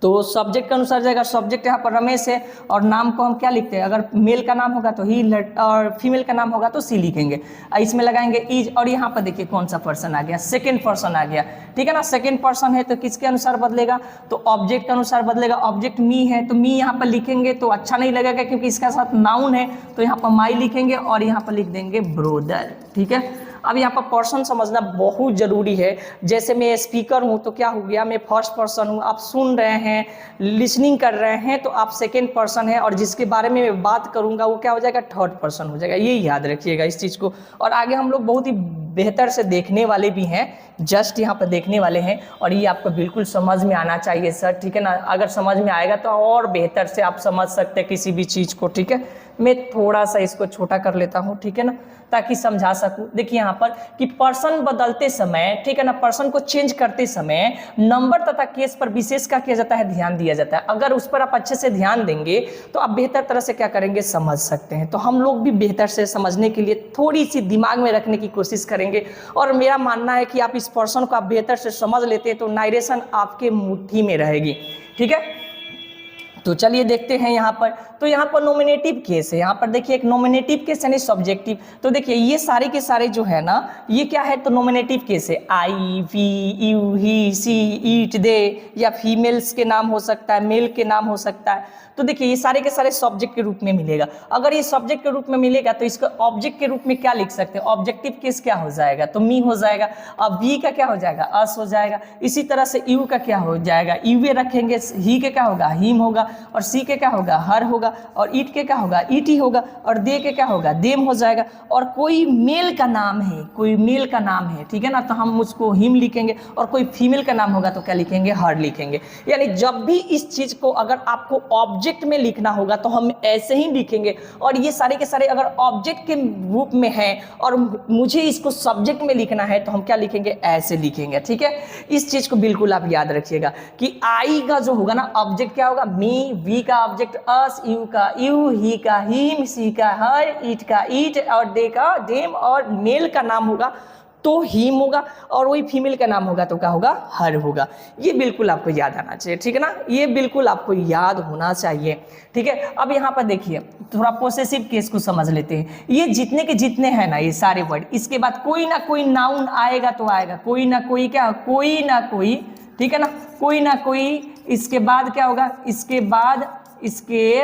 तो सब्जेक्ट के अनुसार जाएगा। सब्जेक्ट यहाँ पर रमेश है और नाम को हम क्या लिखते हैं? अगर मेल का नाम होगा तो ही और फीमेल का नाम होगा तो सी लिखेंगे। इसमें लगाएंगे इज। और यहाँ पर देखिए कौन सा पर्सन आ गया? सेकंड पर्सन आ गया, ठीक है ना। सेकंड पर्सन है तो किसके अनुसार बदलेगा? तो ऑब्जेक्ट के अनुसार बदलेगा। ऑब्जेक्ट मी है तो मी यहाँ पर लिखेंगे तो अच्छा नहीं लगेगा क्योंकि इसके साथ नाउन है, तो यहाँ पर माई लिखेंगे और यहाँ पर लिख देंगे ब्रोदर, ठीक है। अब यहाँ पर पर्सन समझना बहुत ज़रूरी है। जैसे मैं स्पीकर हूँ तो क्या हो गया? मैं फर्स्ट पर्सन हूँ, आप सुन रहे हैं, लिसनिंग कर रहे हैं तो आप सेकंड पर्सन है, और जिसके बारे में मैं बात करूँगा वो क्या हो जाएगा? थर्ड पर्सन हो जाएगा। ये याद रखिएगा इस चीज़ को। और आगे हम लोग बहुत ही बेहतर से देखने वाले भी हैं, जस्ट यहाँ पर देखने वाले हैं और ये आपको बिल्कुल समझ में आना चाहिए सर, ठीक है ना। अगर समझ में आएगा तो और बेहतर से आप समझ सकते हैं किसी भी चीज़ को, ठीक है। मैं थोड़ा सा इसको छोटा कर लेता हूँ, ठीक है ना, ताकि समझा सकूँ। देखिए यहाँ पर कि पर्सन बदलते समय, ठीक है ना, पर्सन को चेंज करते समय नंबर तथा केस पर विशेष क्या किया जाता है? ध्यान दिया जाता है। अगर उस पर आप अच्छे से ध्यान देंगे तो आप बेहतर तरह से क्या करेंगे? समझ सकते हैं। तो हम लोग भी बेहतर से समझने के लिए थोड़ी सी दिमाग में रखने की कोशिश करेंगे और मेरा मानना है कि आप इस पर्सन को आप बेहतर से समझ लेते हैं तो नारेशन आपके मुट्ठी में रहेगी, ठीक है। तो चलिए देखते हैं यहाँ पर। तो यहाँ पर नॉमिनेटिव केस है। यहाँ पर देखिए एक नॉमिनेटिव केस यानी सब्जेक्टिव। तो देखिए ये सारे के सारे जो है ना, ये क्या है? तो नॉमिनेटिव केस है। I, we, you, he, she, it, they, या फीमेल्स के नाम हो सकता है, मेल के नाम हो सकता है। तो देखिए ये सारे के सारे सब्जेक्ट के रूप में मिलेगा। अगर ये सब्जेक्ट के रूप में मिलेगा तो इसको ऑब्जेक्ट के रूप में क्या लिख सकते हैं? ऑब्जेक्टिव केस क्या हो जाएगा? तो मी हो जाएगा। अब वी का क्या हो जाएगा? अस हो जाएगा। इसी तरह से यू का क्या हो जाएगा? यूवे रखेंगे। ही के क्या होगा? हिम होगा। और सी के क्या होगा? हर होगा। और ईट के क्या होगा? ईटी होगा। और दे के क्या होगा? देम हो जाएगा। और कोई मेल का नाम है, कोई मेल का नाम है, ठीक है ना, तो हम उसको हिम लिखेंगे। और कोई फीमेल का नाम होगा तो क्या लिखेंगे? हर लिखेंगे। यानी जब भी इस चीज को अगर आपको ऑब्जेक्ट में लिखना होगा तो हम ऐसे ही लिखेंगे। और ये सारे के सारे अगर ऑब्जेक्ट के रूप में है और मुझे इसको सब्जेक्ट में लिखना है तो हम क्या लिखेंगे? ऐसे लिखेंगे, ठीक है। इस चीज को बिल्कुल आप याद रखिएगा कि आई का जो होगा ना ऑब्जेक्ट क्या होगा? मी, वी का ऑब्जेक्ट अस, यू का यू, ही का हिम, सी का हर, ईट का ईट, और दे का देम, और मेल का नाम होगा तो हिम होगा, और वही फीमेल का नाम होगा तो क्या होगा? हर होगा। ये बिल्कुल आपको याद आना चाहिए, ठीक है ना, ये बिल्कुल आपको याद होना चाहिए, ठीक है। अब यहाँ पर देखिए थोड़ा पोसेसिव केस को समझ लेते हैं। ये जितने के जितने हैं ना ये सारे वर्ड, इसके बाद कोई ना कोई नाउन आएगा तो आएगा, कोई ना कोई क्या, कोई ना कोई, ठीक है ना, कोई ना कोई। इसके बाद क्या होगा? इसके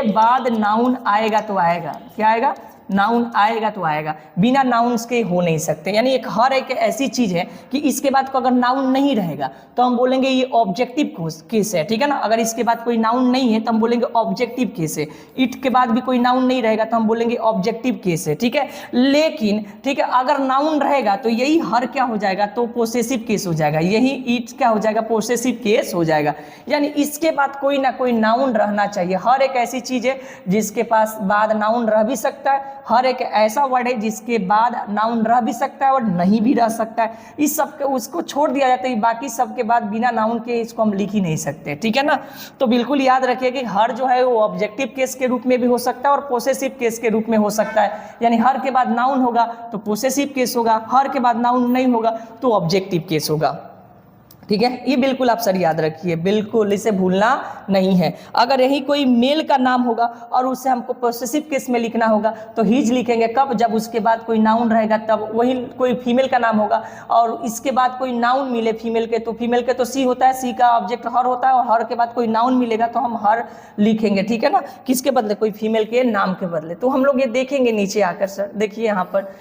बाद नाउन आएगा तो आएगा। क्या आएगा? नाउन आएगा तो आएगा। बिना नाउन्स के हो नहीं सकते। यानी एक हर एक ऐसी चीज है कि इसके बाद को अगर नाउन नहीं रहेगा तो हम बोलेंगे ये ऑब्जेक्टिव केस है, ठीक है ना। अगर इसके बाद कोई नाउन नहीं है तो हम बोलेंगे ऑब्जेक्टिव केस है। इट के बाद भी कोई नाउन नहीं रहेगा तो हम बोलेंगे ऑब्जेक्टिव केस है, ठीक है। लेकिन ठीक है अगर नाउन रहेगा तो यही हर क्या हो जाएगा? तो पोसेसिव केस हो जाएगा। यही इट क्या हो जाएगा? पोसेसिव केस हो जाएगा। यानी इसके बाद कोई ना कोई नाउन रहना चाहिए। हर एक ऐसी चीज है जिसके पास बाद नाउन रह भी सकता है, हर एक ऐसा वर्ड है जिसके बाद नाउन रह भी सकता है और नहीं भी रह सकता है। इस सब के उसको छोड़ दिया जाता है, बाकी सब के बाद बिना नाउन के इसको हम लिख ही नहीं सकते, ठीक है ना। तो बिल्कुल याद रखिए कि हर जो है वो ऑब्जेक्टिव केस के रूप में भी हो सकता है और पोसेसिव केस के रूप में हो सकता है। यानी हर के बाद नाउन होगा तो पोसेसिव केस होगा, हर के बाद नाउन नहीं होगा तो ऑब्जेक्टिव केस होगा, ठीक है। ये बिल्कुल आप सर याद रखिए, बिल्कुल इसे भूलना नहीं है। अगर यही कोई मेल का नाम होगा और उसे हमको पोसेसिव केस में लिखना होगा तो हिज लिखेंगे। कब? जब उसके बाद कोई नाउन रहेगा तब। वही कोई फीमेल का नाम होगा और इसके बाद कोई नाउन मिले फीमेल के तो सी होता है, सी का ऑब्जेक्ट हर होता है और हर के बाद कोई नाउन मिलेगा तो हम हर लिखेंगे, ठीक है ना। किसके बदले? कोई फीमेल के नाम के बदले। तो हम लोग ये देखेंगे नीचे आकर। सर देखिए यहाँ पर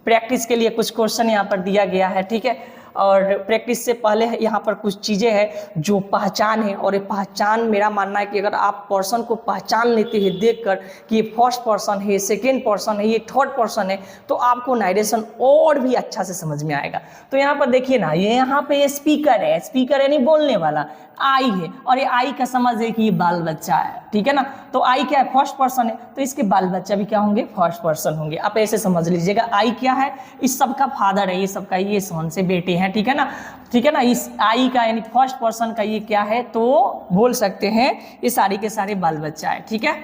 प्रैक्टिस के लिए कुछ क्वेश्चन यहाँ पर दिया गया है, ठीक है। और प्रैक्टिस से पहले यहाँ पर कुछ चीज़ें हैं जो पहचान है, और ये पहचान मेरा मानना है कि अगर आप पर्सन को पहचान लेते हैं देखकर कि ये फर्स्ट पर्सन है, सेकेंड पर्सन है, ये थर्ड पर्सन है, तो आपको नारेशन और भी अच्छा से समझ में आएगा। तो यहाँ पर देखिए ना, ये यहाँ पे स्पीकर है, स्पीकर यानी बोलने वाला, आई है, और ये आई का समझ है कि ये बाल बच्चा है, ठीक है ना। तो आई क्या है, फर्स्ट पर्सन है, तो इसके बाल बच्चा भी क्या होंगे, फर्स्ट पर्सन होंगे। आप ऐसे समझ लीजिएगा, आई क्या है, इस सबका फादर है, ये सबका ये सन से बेटे हैं, ठीक है ना, ठीक है ना। इस आई का यानी फर्स्ट पर्सन का ये क्या है, तो बोल सकते हैं ये सारे के सारे बाल बच्चा है, ठीक है।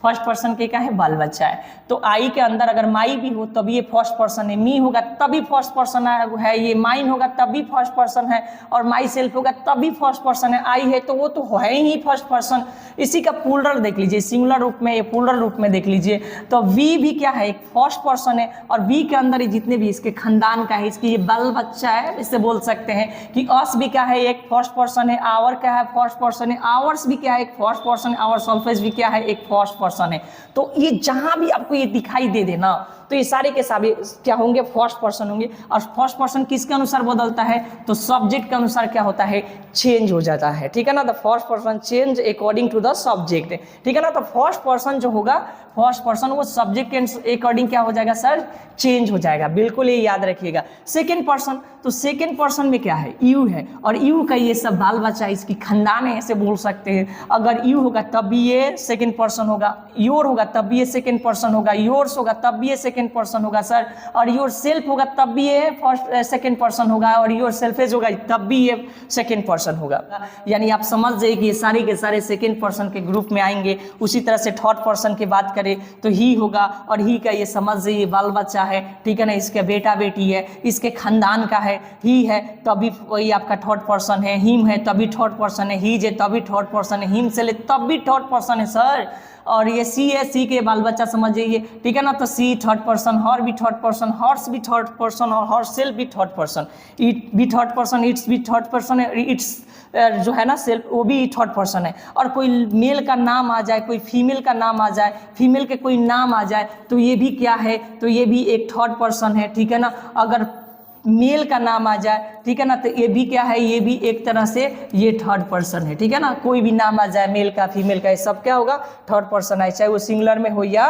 फर्स्ट पर्सन के क्या है, बाल बच्चा है। तो आई के अंदर अगर माई भी हो तब ये फर्स्ट पर्सन है, मी होगा तभी फर्स्ट पर्सन है, ये माइन होगा तभी फर्स्ट पर्सन है, और माई सेल्फ होगा तभी फर्स्ट पर्सन है। आई है तो वो तो है ही फर्स्ट पर्सन। इसी का प्लूरल देख लीजिए, सिंगुलर रूप में, ये प्लूरल रूप में देख लीजिए, तो वी भी क्या है, एक फर्स्ट पर्सन है, और वी के अंदर ये जितने भी इसके खानदान का है, इसकी ये बाल बच्चा है, इससे बोल सकते हैं कि अस भी क्या है, एक फर्स्ट पर्सन है, आवर क्या है, फर्स्ट पर्सन है, आवर्स भी क्या है, एक फर्स्ट पर्सन है, आवर सल्फेज भी क्या है, एक फर्स्ट पर्सन है। तो ये जहां भी आपको ये दिखाई दे देना, तो ये सारे के सारे क्या होंगे, फर्स्ट पर्सन होंगे। और फर्स्ट पर्सन किसके अनुसार बदलता है, तो सब्जेक्ट के अनुसार क्या होता है, चेंज हो जाता है, ठीक है ना। The first person change according to the subject, ठीक है ना। तो फर्स्ट पर्सन जो होगा, फर्स्ट पर्सन वो सब्जेक्ट के अकॉर्डिंग क्या हो जाएगा सर, चेंज हो जाएगा, बिल्कुल ये याद रखिएगा। सेकेंड पर्सन, तो सेकेंड पर्सन में क्या है, यू है, और यू का ये सब बाल बच्चा, इसकी खानदान है, ऐसे बोल सकते हैं। अगर यू होगा तब भी ये सेकेंड पर्सन होगा, योर होगा तब भी ये सेकेंड पर्सन होगा, योर्स होगा तब भी ये सेकेंड पर्सन होगा सर, और योर सेल्फ होगा तब भी ये फर्स्ट सेकेंड पर्सन होगा, और योर सेल्फेज होगा तब भी ये सेकेंड पर्सन होगा। यानी आप समझ जाइए कि ये सारे के सारे सेकेंड पर्सन के ग्रुप में आएंगे। उसी तरह से थर्ड पर्सन की बात करें तो ही होगा, और ही का ये समझ जाइए बाल बच्चा है, ठीक है ना, इसके बेटा बेटी है, इसके खानदान का है, ही है तभी वही आपका थर्ड पर्सन है, हिम है तभी थर्ड पर्सन है, हीज है तभी थर्ड पर्सन है, हिम से ले तब भी थर्ड पर्सन है सर। और ये सी है, सी के बाल बच्चा समझ जाइए, ठीक है ना। तो सी थर्ड पर्सन, हर भी थर्ड पर्सन, हर्स भी थर्ड पर्सन, और हर सेल्फ भी थर्ड पर्सन, इट भी थर्ड पर्सन, इट्स भी थर्ड पर्सन है, इट्स जो है ना सेल्फ वो भी थर्ड पर्सन है। और कोई मेल का नाम आ जाए, कोई फीमेल का नाम आ जाए, फीमेल के कोई नाम आ जाए, तो ये भी क्या है, तो ये भी एक थर्ड पर्सन है, ठीक है ना। अगर मेल का नाम आ जाए, ठीक है ना, तो ये भी क्या है, ये भी एक तरह से ये थर्ड पर्सन है, ठीक है ना। कोई भी नाम आ जाए, मेल का फीमेल का, ये सब क्या होगा, थर्ड पर्सन है, चाहे वो सिंगुलर में हो या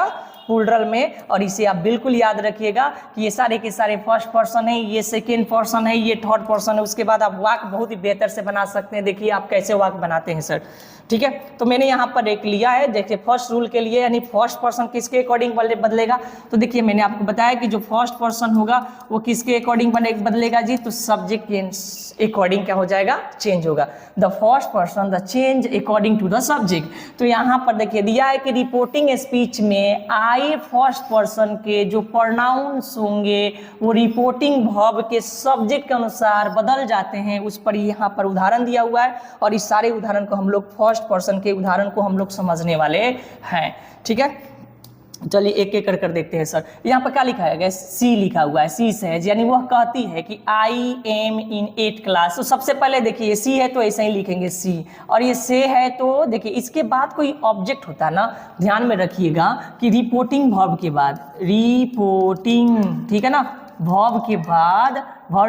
प्लूरल में। और इसे आप बिल्कुल याद रखिएगा कि ये सारे के सारे फर्स्ट पर्सन है, ये सेकेंड पर्सन है, ये थर्ड पर्सन है। उसके बाद आप वाक्य बहुत ही बेहतर से बना सकते हैं। देखिए आप कैसे वाक्य बनाते हैं सर, ठीक है। तो मैंने यहाँ पर एक लिया है, देखिए फर्स्ट रूल के लिए, यानी फर्स्ट पर्सन किसके अकॉर्डिंग बदलेगा। तो देखिए मैंने आपको बताया कि जो फर्स्ट पर्सन होगा वो किसके अकॉर्डिंग बदलेगा जी, तो सब्जेक्ट के अकॉर्डिंग क्या हो जाएगा, चेंज होगा। The first person the change according to the subject. तो यहाँ पर देखिए दिया है कि रिपोर्टिंग स्पीच में आई फर्स्ट पर्सन के जो प्रोनाउंस होंगे वो रिपोर्टिंग वर्ब के सब्जेक्ट के अनुसार बदल जाते हैं। उस पर यहाँ पर उदाहरण दिया हुआ है, और इस सारे उदाहरण को हम लोग फर्स्ट पर्सन के उदाहरण को हम लोग समझने वाले हैं, ठीक है। चलिए एक एक कर देखते हैं सर। यहाँ पर क्या लिखा है, सी लिखा हुआ है, सी से, यानी वह कहती है कि I am in 8th class. तो सबसे पहले देखिए सी है तो ऐसे ही लिखेंगे सी, और ये से है तो देखिए इसके बाद कोई ऑब्जेक्ट होता है ना, ध्यान में रखिएगा कि रिपोर्टिंग वर्ब के बाद, रिपोर्टिंग, ठीक है ना, वर्ब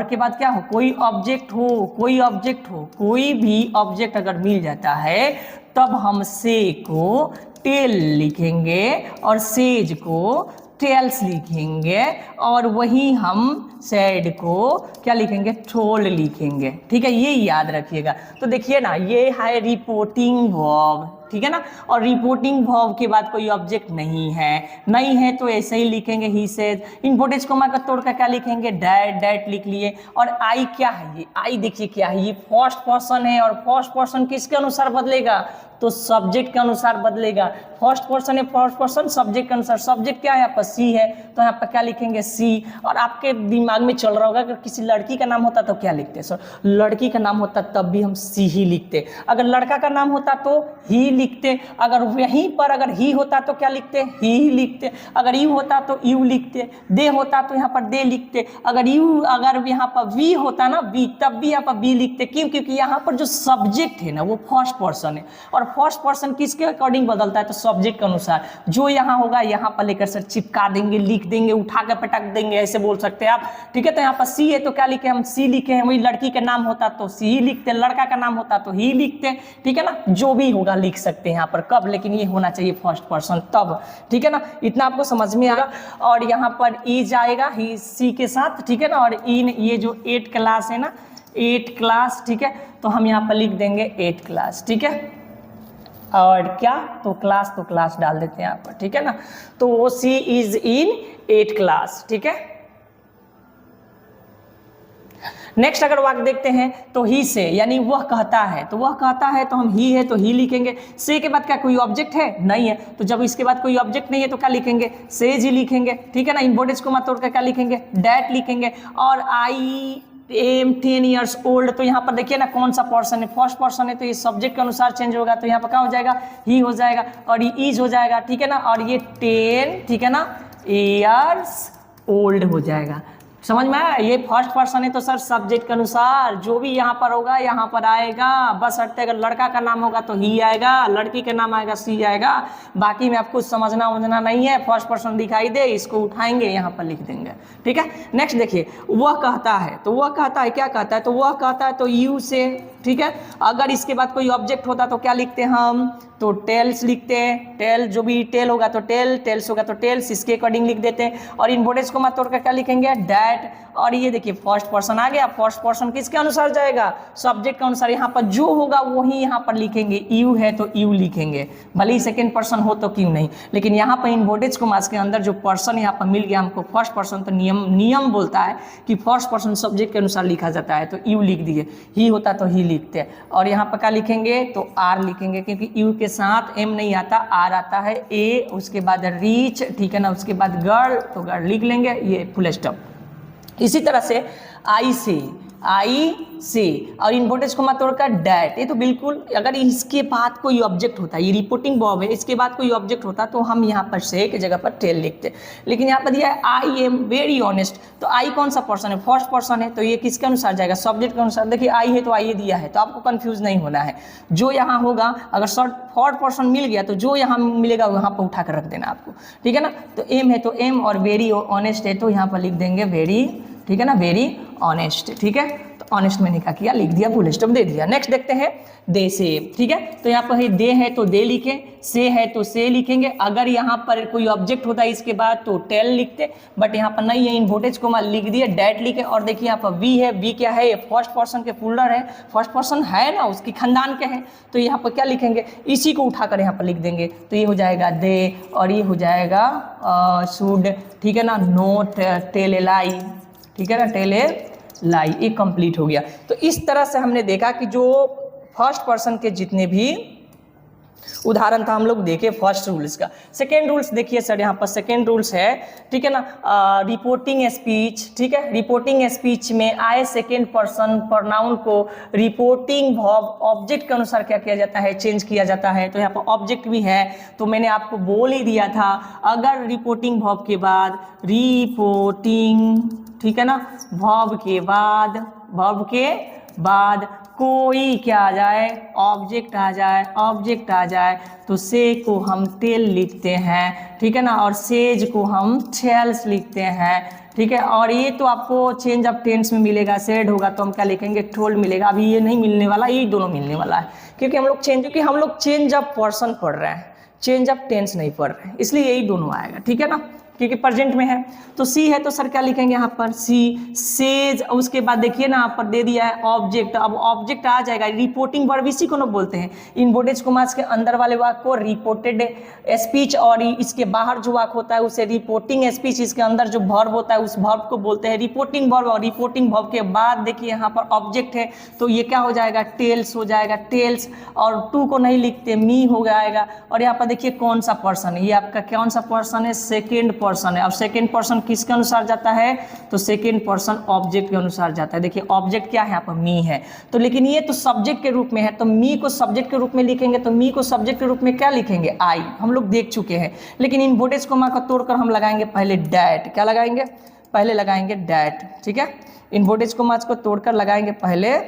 के बाद क्या हो, कोई ऑब्जेक्ट हो, कोई भी ऑब्जेक्ट अगर मिल जाता है तब हम से को टेल लिखेंगे और सेज को टेल्स लिखेंगे, और वही हम सैड को क्या लिखेंगे, टोल लिखेंगे, ठीक है। ये याद रखिएगा। तो देखिए ना, ये है रिपोर्टिंग वर्ब, ठीक है ना, और रिपोर्टिंग वर्ब के बाद कोई ऑब्जेक्ट नहीं है तो ऐसे ही लिखेंगे ही सेज। इन्वर्टेड कॉमा का तोड़ कर क्या लिखेंगे, डैट लिख लिए। और आई क्या है, ये आई देखिए क्या है, ये फर्स्ट पर्सन है, और फर्स्ट पर्सन किसके अनुसार बदलेगा, तो सब्जेक्ट के अनुसार बदलेगा। फर्स्ट पर्सन है, फर्स्ट पर्सन सब्जेक्ट के अनुसार, सब्जेक्ट क्या है यहाँ पर सी है, तो यहाँ पर क्या लिखेंगे सी। और आपके दिमाग में चल रहा होगा अगर किसी लड़की का नाम होता तो क्या लिखते सर, लड़की का नाम होता तब भी हम सी ही लिखते, अगर लड़का का नाम होता तो ही लिखते, अगर वहीं पर अगर ही होता तो क्या लिखते, ही लिखते, अगर यू होता तो यू लिखते, दे होता तो यहाँ पर दे लिखते, अगर यहाँ पर वी होता ना वी, तब भी यहाँ पर बी लिखते। क्यों? क्योंकि यहाँ पर जो सब्जेक्ट है ना वो फर्स्ट पर्सन है, और फर्स्ट पर्सन किसके अकॉर्डिंग बदलता है, तो सब्जेक्ट के अनुसार। जो यहाँ होगा यहाँ पर लेकर सर चिपका देंगे, लिख देंगे, उठा कर पटक देंगे, ऐसे बोल सकते हैं आप। ठीक है, तो यहाँ पर सी है तो क्या लिखे हम, सी लिखे हैं। वही लड़की का नाम होता तो सी ही लिखते, लड़का का नाम होता तो ही लिखते। ठीक है ना, जो भी होगा लिख सकते हैं यहाँ पर, कब, लेकिन ये होना चाहिए फर्स्ट पर्सन तब। ठीक है ना, इतना आपको समझ में आएगा। और यहाँ पर ई जाएगा ही सी के साथ। ठीक है ना, और इन ये जो 8 क्लास है ना, 8 क्लास, ठीक है, तो हम यहाँ पर लिख देंगे 8 क्लास। ठीक है, और क्या, तो क्लास डाल देते हैं यहाँ पर। ठीक है ना, तो वो सी इज इन 8 क्लास। ठीक है, नेक्स्ट अगर वाक्य देखते हैं तो ही से, यानी वह कहता है, तो वह कहता है तो हम ही है तो ही लिखेंगे। से के बाद क्या कोई ऑब्जेक्ट है, नहीं है, तो जब इसके बाद कोई ऑब्जेक्ट नहीं है तो क्या लिखेंगे, सेज ही लिखेंगे। ठीक है ना, इम्पोर्टेंस को मत तोड़कर क्या लिखेंगे, डैट लिखेंगे। और आई एम 10 ईयर्स ओल्ड, तो यहाँ पर देखिए ना कौन सा पर्सन है, फर्स्ट पर्सन है, तो ये सब्जेक्ट के अनुसार चेंज होगा, तो यहाँ पर क्या हो जाएगा, ही हो जाएगा, और ये इज हो जाएगा। ठीक है ना, और ये 10, ठीक है ना, ईयर्स ओल्ड हो जाएगा। समझ में आया, ये फर्स्ट पर्सन है तो सर सब्जेक्ट के अनुसार जो भी यहाँ पर होगा यहाँ पर आएगा। बस अर्थात अगर लड़का का नाम होगा तो ही आएगा, लड़की का नाम आएगा सी आएगा। बाकी में आपको समझना नहीं है, फर्स्ट पर्सन दिखाई दे इसको उठाएंगे यहाँ पर लिख देंगे। ठीक है, नेक्स्ट देखिए, वह कहता है, तो वह कहता है क्या कहता है, तो वह कहता है तो यू से। ठीक है, अगर इसके बाद कोई ऑब्जेक्ट होता तो क्या लिखते हैं हम, तो टेल्स लिखते हैं। टेल, जो भी टेल होगा तो टेल, टेल्स होगा तो टेल्स, इसके अकॉर्डिंग लिख देते हैं। और इम्पोर्टेंस को मत तोड़कर क्या लिखेंगे, डैट। और ये देखिए फर्स्ट पर्सन आ गया, फर्स्ट पर्सन किसके अनुसार जाएगा, सब्जेक्ट के अनुसार। यहाँ पर जो होगा वही यहाँ पर लिखेंगे, यू है तो यू लिखेंगे, भले ही सेकेंड पर्सन हो तो क्यों नहीं। लेकिन यहाँ पर इम्पोर्टेंस को मास के अंदर जो पर्सन यहाँ पर मिल गया हमको फर्स्ट पर्सन, तो नियम बोलता है कि फर्स्ट पर्सन सब्जेक्ट के अनुसार लिखा जाता है, तो यू लिख दिए, ही होता तो ही लिखते हैं। और यहाँ पर क्या लिखेंगे, तो आर लिखेंगे, क्योंकि यू के साथ एम नहीं आता, आर आता है, ए, उसके बाद रीच। ठीक है ना, उसके बाद गर्ल, तो गर्ल लिख लेंगे, ये फुल स्टॉप। इसी तरह से आई से, और इम्पोर्टेंस को मत तोड़कर डैट। ये तो बिल्कुल, अगर इसके बाद कोई ऑब्जेक्ट होता है, ये रिपोर्टिंग वर्ब है, इसके बाद कोई ऑब्जेक्ट होता तो हम यहाँ पर से की जगह पर टेल लिखते। लेकिन यहाँ पर दिया है आई एम वेरी ऑनेस्ट, तो आई कौन सा पर्सन है, फर्स्ट पर्सन है, तो ये किसके अनुसार जाएगा, सब्जेक्ट के अनुसार। देखिए आई है तो आई दिया है, तो आपको कंफ्यूज नहीं होना है। जो यहाँ होगा, अगर थर्ड पर्सन मिल गया तो जो यहाँ मिलेगा वहाँ पर उठा कर रख देना आपको। ठीक है ना, तो एम है तो एम, और वेरी ऑनेस्ट है तो यहाँ पर लिख देंगे वेरी। ठीक है ना, वेरी ऑनेस्ट। ठीक है, तो ऑनेस्ट मैंने क्या किया, लिख दिया, फुल स्टॉप दे दिया। नेक्स्ट देखते हैं दे से। ठीक है, तो यहाँ पर है दे है तो दे लिखें, से है तो से लिखेंगे। अगर यहाँ पर कोई ऑब्जेक्ट होता है इसके बाद तो टेल लिखते, बट यहाँ पर नहीं है, इन्वर्टेज को लिख दिए, डैट लिखे। और देखिए यहाँ पर वी है, वी क्या है, ये फर्स्ट पर्सन के फोल्डर है, फर्स्ट पर्सन है ना, उसकी खानदान के हैं, तो यहाँ पर क्या लिखेंगे, इसी को उठाकर यहाँ पर लिख देंगे, तो ये हो जाएगा दे, और ये हो जाएगा शुड। ठीक है ना, नोट टेल लाई। ठीक है ना, टेल ए लाई, ये कंप्लीट हो गया। तो इस तरह से हमने देखा कि जो फर्स्ट पर्सन के जितने भी उदाहरण था हम लोग देखे फर्स्ट रूल्स का। सेकेंड रूल्स देखिए सर, यहाँ पर सेकेंड रूल्स है। ठीक है ना, रिपोर्टिंग स्पीच। ठीक है, रिपोर्टिंग स्पीच में आए सेकेंड पर्सन प्रोनाउन को रिपोर्टिंग वर्ब ऑब्जेक्ट के अनुसार क्या किया जाता है, चेंज किया जाता है। तो यहाँ पर ऑब्जेक्ट भी है, तो मैंने आपको बोल ही दिया था, अगर रिपोर्टिंग वर्ब के बाद रिपोर्टिंग, ठीक है ना, वर्ब के बाद कोई क्या आ जाए, ऑब्जेक्ट आ जाए, तो से को हम टेल लिखते हैं। ठीक है ना, और सेज को हम टेल्स लिखते हैं। ठीक है, और ये तो आपको चेंज ऑफ टेंस में मिलेगा, सेड होगा तो हम क्या लिखेंगे, टोल्ड मिलेगा। अभी ये नहीं मिलने वाला, ये दोनों मिलने वाला है, क्योंकि हम लोग चेंज ऑफ पर्सन पढ़ रहे हैं, चेंज ऑफ टेंस नहीं पढ़ रहे हैं, इसलिए यही दोनों आएगा। ठीक है ना, क्योंकि प्रेजेंट में है। तो सी है तो सर क्या लिखेंगे यहाँ पर, सी सेज। उसके बाद देखिए ना, यहाँ पर दे दिया है ऑब्जेक्ट, अब ऑब्जेक्ट आ जाएगा, रिपोर्टिंग वर्ब इसी को ना बोलते हैं। इन्वर्टेड कॉमास के अंदर वाले वाक्य को रिपोर्टेड स्पीच, और इसके बाहर जो वाक्य होता है उसे रिपोर्टिंग स्पीच, इसके अंदर जो वर्ब होता है उस वर्ब को बोलते हैं रिपोर्टिंग वर्ब। और रिपोर्टिंग वर्ब के बाद देखिए यहाँ पर ऑब्जेक्ट है, तो ये क्या हो जाएगा, टेल्स हो जाएगा, टेल्स, और टू को नहीं लिखते, मी हो जाएगा। और यहाँ पर देखिए कौन सा पर्सन है, ये आपका कौन सा पर्सन है, सेकेंड पर्सन है। अब सेकेंड पर्सन किसके अनुसार जाता है, तो सेकेंड पर्सन ऑब्जेक्ट के अनुसार जाता है। देखिए ऑब्जेक्ट क्या है यहाँ पर, मी है, तो लेकिन ये तो सब्जेक्ट के रूप में है, तो मी को सब्जेक्ट के रूप में लिखेंगे, तो मी को सब्जेक्ट के रूप में क्या लिखेंगे, आई, हम लोग देख चुके हैं। लेकिन इन्वर्टेड कॉमा को तोड़कर हम लगाएंगे पहले डैट, क्या लगाएंगे, पहले लगाएंगे डैट, ठीक है, इन्वर्टेड कॉमा को तोड़कर लगाएंगे पहले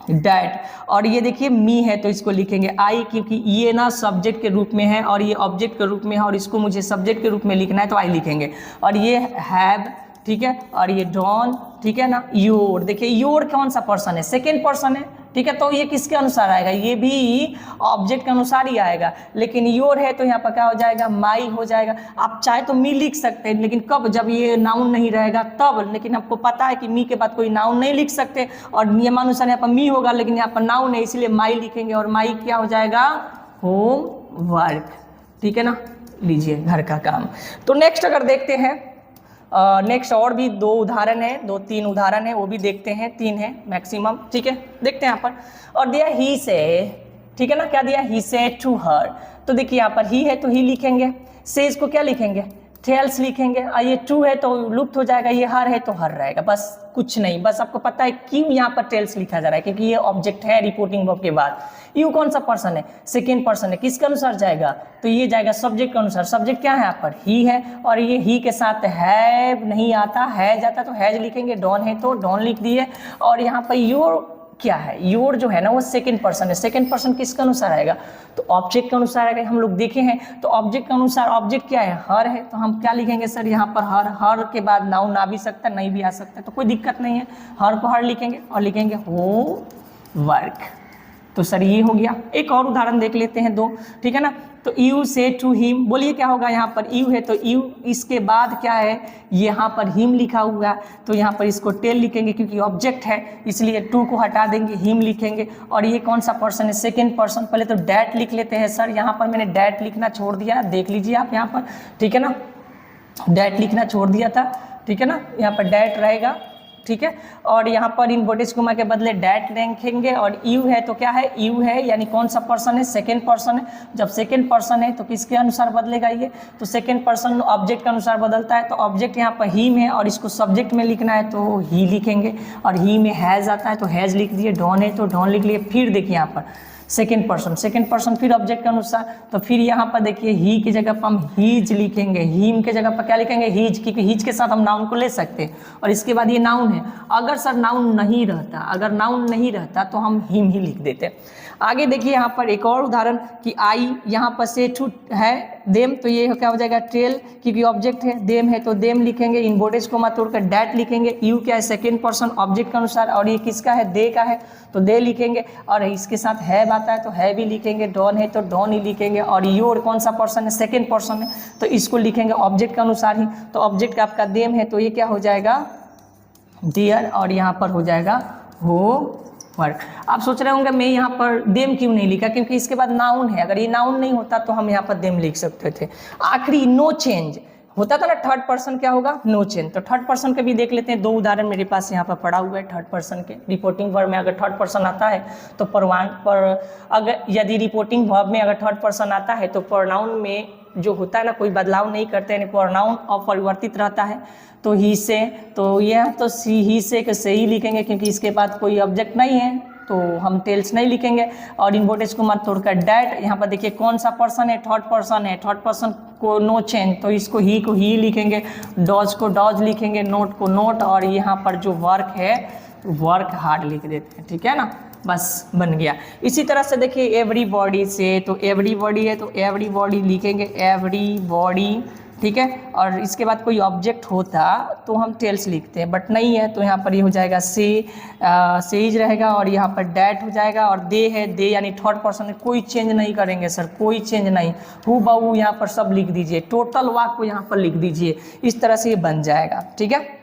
डैट। और ये देखिए मी है तो इसको लिखेंगे आई, क्योंकि ये ना सब्जेक्ट के रूप में है और ये ऑब्जेक्ट के रूप में है, और इसको मुझे सब्जेक्ट के रूप में लिखना है तो आई लिखेंगे। और ये हैव, ठीक है, और ये डॉन, ठीक है ना, योर, देखिए योर कौन सा पर्सन है, सेकेंड पर्सन है, ठीक है, तो ये किसके अनुसार आएगा, ये भी ऑब्जेक्ट के अनुसार ही आएगा। लेकिन योर है तो यहाँ पर क्या हो जाएगा, माई हो जाएगा। आप चाहे तो मी लिख सकते हैं, लेकिन कब, जब ये नाउन नहीं रहेगा तब। लेकिन आपको पता है कि मी के बाद कोई नाउन नहीं लिख सकते, और नियमानुसार यहाँ पर मी होगा, लेकिन यहाँ पर नाउन है, इसलिए माई लिखेंगे। और माई क्या हो जाएगा, होम वर्क, ठीक है ना, लीजिए घर का काम। तो नेक्स्ट अगर देखते हैं, नेक्स्ट और भी दो उदाहरण है, दो तीन उदाहरण है, वो भी देखते हैं, तीन है मैक्सिमम, ठीक है, देखते हैं यहाँ पर। और दिया ही से, ठीक है ना, क्या दिया, ही से टू हर, तो देखिए यहाँ पर ही है तो ही लिखेंगे, से इसको क्या लिखेंगे, टेल्स लिखेंगे। और ये टू है तो लुप्त हो जाएगा, ये हर है तो हर रहेगा, बस कुछ नहीं। बस आपको पता है क्यों यहाँ पर टेल्स लिखा जा रहा है, क्योंकि ये ऑब्जेक्ट है रिपोर्टिंग वर्ब के बाद। यू कौन सा पर्सन है, सेकेंड पर्सन है, किसके अनुसार जाएगा, तो ये जाएगा सब्जेक्ट के अनुसार। सब्जेक्ट क्या है यहाँ पर, ही है, और ये ही के साथ है नहीं आता, है जाता तो हैज लिखेंगे, डॉन है तो डॉन लिख दिए। और यहाँ पर योर क्या है, योर जो है ना वो सेकंड पर्सन है। सेकंड पर्सन किसके अनुसार आएगा, तो ऑब्जेक्ट के अनुसार आएगा। हम लोग देखे हैं तो ऑब्जेक्ट के अनुसार, ऑब्जेक्ट क्या है, हर है, तो हम क्या लिखेंगे सर यहाँ पर हर। हर के बाद नाउन आ भी सकता है, नहीं भी आ सकता है, तो कोई दिक्कत नहीं है, हर को हर लिखेंगे और लिखेंगे होम वर्क। तो सर ये हो गया। एक और उदाहरण देख लेते हैं दो, ठीक है ना। तो यू से टू हिम, बोलिए क्या होगा, यहाँ पर यू है तो यू, इसके बाद क्या है, यहाँ पर हिम लिखा हुआ है, तो यहाँ पर इसको टेल लिखेंगे क्योंकि ऑब्जेक्ट है, इसलिए टू को हटा देंगे, हिम लिखेंगे। और ये कौन सा पर्सन है, सेकेंड पर्सन। पहले तो डैट लिख लेते हैं सर, यहाँ पर मैंने डैट लिखना छोड़ दिया, देख लीजिए आप यहाँ पर, ठीक है ना, डैट लिखना छोड़ दिया था, ठीक है ना, यहाँ पर डैट रहेगा, ठीक है। और यहाँ पर इन्वर्टेड कॉमा के बदले डैट लिखेंगे। और यू है तो क्या है, यू है यानी कौन सा पर्सन है, सेकेंड पर्सन है। जब सेकेंड पर्सन है तो किसके अनुसार बदलेगा ये, तो सेकेंड पर्सन ऑब्जेक्ट के अनुसार बदलता है। तो ऑब्जेक्ट यहाँ पर हिम है और इसको सब्जेक्ट में लिखना है तो ही लिखेंगे। और ही में हैज़ आता है तो हैज़ लिख दिए, डॉन है तो डॉन लिख लिए। फिर देखिए यहाँ पर सेकेंड पर्सन फिर ऑब्जेक्ट के अनुसार, तो फिर यहाँ पर देखिए ही की जगह पर हम हीज लिखेंगे, हीम के जगह पर क्या लिखेंगे, हीज, क्योंकि हीज के साथ हम नाउन को ले सकते हैं। और इसके बाद ये नाउन है, अगर सर नाउन नहीं रहता, अगर नाउन नहीं रहता तो हम हिम ही लिख देते। आगे देखिए यहाँ पर एक और उदाहरण कि आई, यहाँ पर से टू है, देम, तो ये क्या हो जाएगा टेल, क्योंकि ऑब्जेक्ट है, देम है तो देम लिखेंगे, इन्वर्टेड कॉमा तोड़कर डैट लिखेंगे। यू क्या है, सेकेंड पर्सन ऑब्जेक्ट के अनुसार, और ये किसका है, दे का है तो दे लिखेंगे। और इसके साथ हैव आता है तो है भी लिखेंगे, डॉन है तो डॉन ही लिखेंगे। और योर कौन सा पर्सन है, सेकेंड पर्सन है, तो इसको लिखेंगे ऑब्जेक्ट के अनुसार ही। तो ऑब्जेक्ट आपका देम है तो ये क्या हो जाएगा, डियर, और यहाँ पर हो जाएगा हो वर्क। आप सोच रहे होंगे मैं यहाँ पर देम क्यों नहीं लिखा, क्योंकि इसके बाद नाउन है, अगर ये नाउन नहीं होता तो हम यहाँ पर देम लिख सकते थे। आखिरी नो चेंज होता था ना, थर्ड पर्सन क्या होगा, नो चेंज। तो थर्ड पर्सन के भी देख लेते हैं, दो उदाहरण मेरे पास यहाँ पर पड़ा हुआ है थर्ड पर्सन के। रिपोर्टिंग वर्ब में अगर थर्ड पर्सन आता है तो अगर यदि रिपोर्टिंग वर्ब में अगर थर्ड पर्सन आता है तो प्रोनाउन में जो होता है ना कोई बदलाव नहीं करते, यानी प्रोनाउन अपरिवर्तित रहता है। तो ही से, तो यह तो ही से ही लिखेंगे क्योंकि इसके बाद कोई ऑब्जेक्ट नहीं है तो हम टेल्स नहीं लिखेंगे। और इन्वर्टेड को मत तोड़कर डैट, यहाँ पर देखिए कौन सा पर्सन है, थर्ड पर्सन है, थर्ड पर्सन को नो चेंज, तो इसको ही लिखेंगे, डॉज को डॉज लिखेंगे, नोट को नोट। और यहाँ पर जो वर्क है वर्क हार्ड लिख देते हैं, ठीक है ना, बस बन गया। इसी तरह से देखिए एवरीबॉडी से, तो एवरीबॉडी है तो एवरीबॉडी लिखेंगे, एवरीबॉडी, ठीक है। और इसके बाद कोई ऑब्जेक्ट होता तो हम टेल्स लिखते हैं, बट नहीं है तो यहाँ पर ये हो जाएगा सेज रहेगा। और यहाँ पर डैट हो जाएगा। और दे है, दे यानी थर्ड पर्सन है, कोई चेंज नहीं करेंगे सर, कोई चेंज नहीं, हु बहू यहाँ पर सब लिख दीजिए, टोटल वाक को यहाँ पर लिख दीजिए, इस तरह से ये बन जाएगा, ठीक है।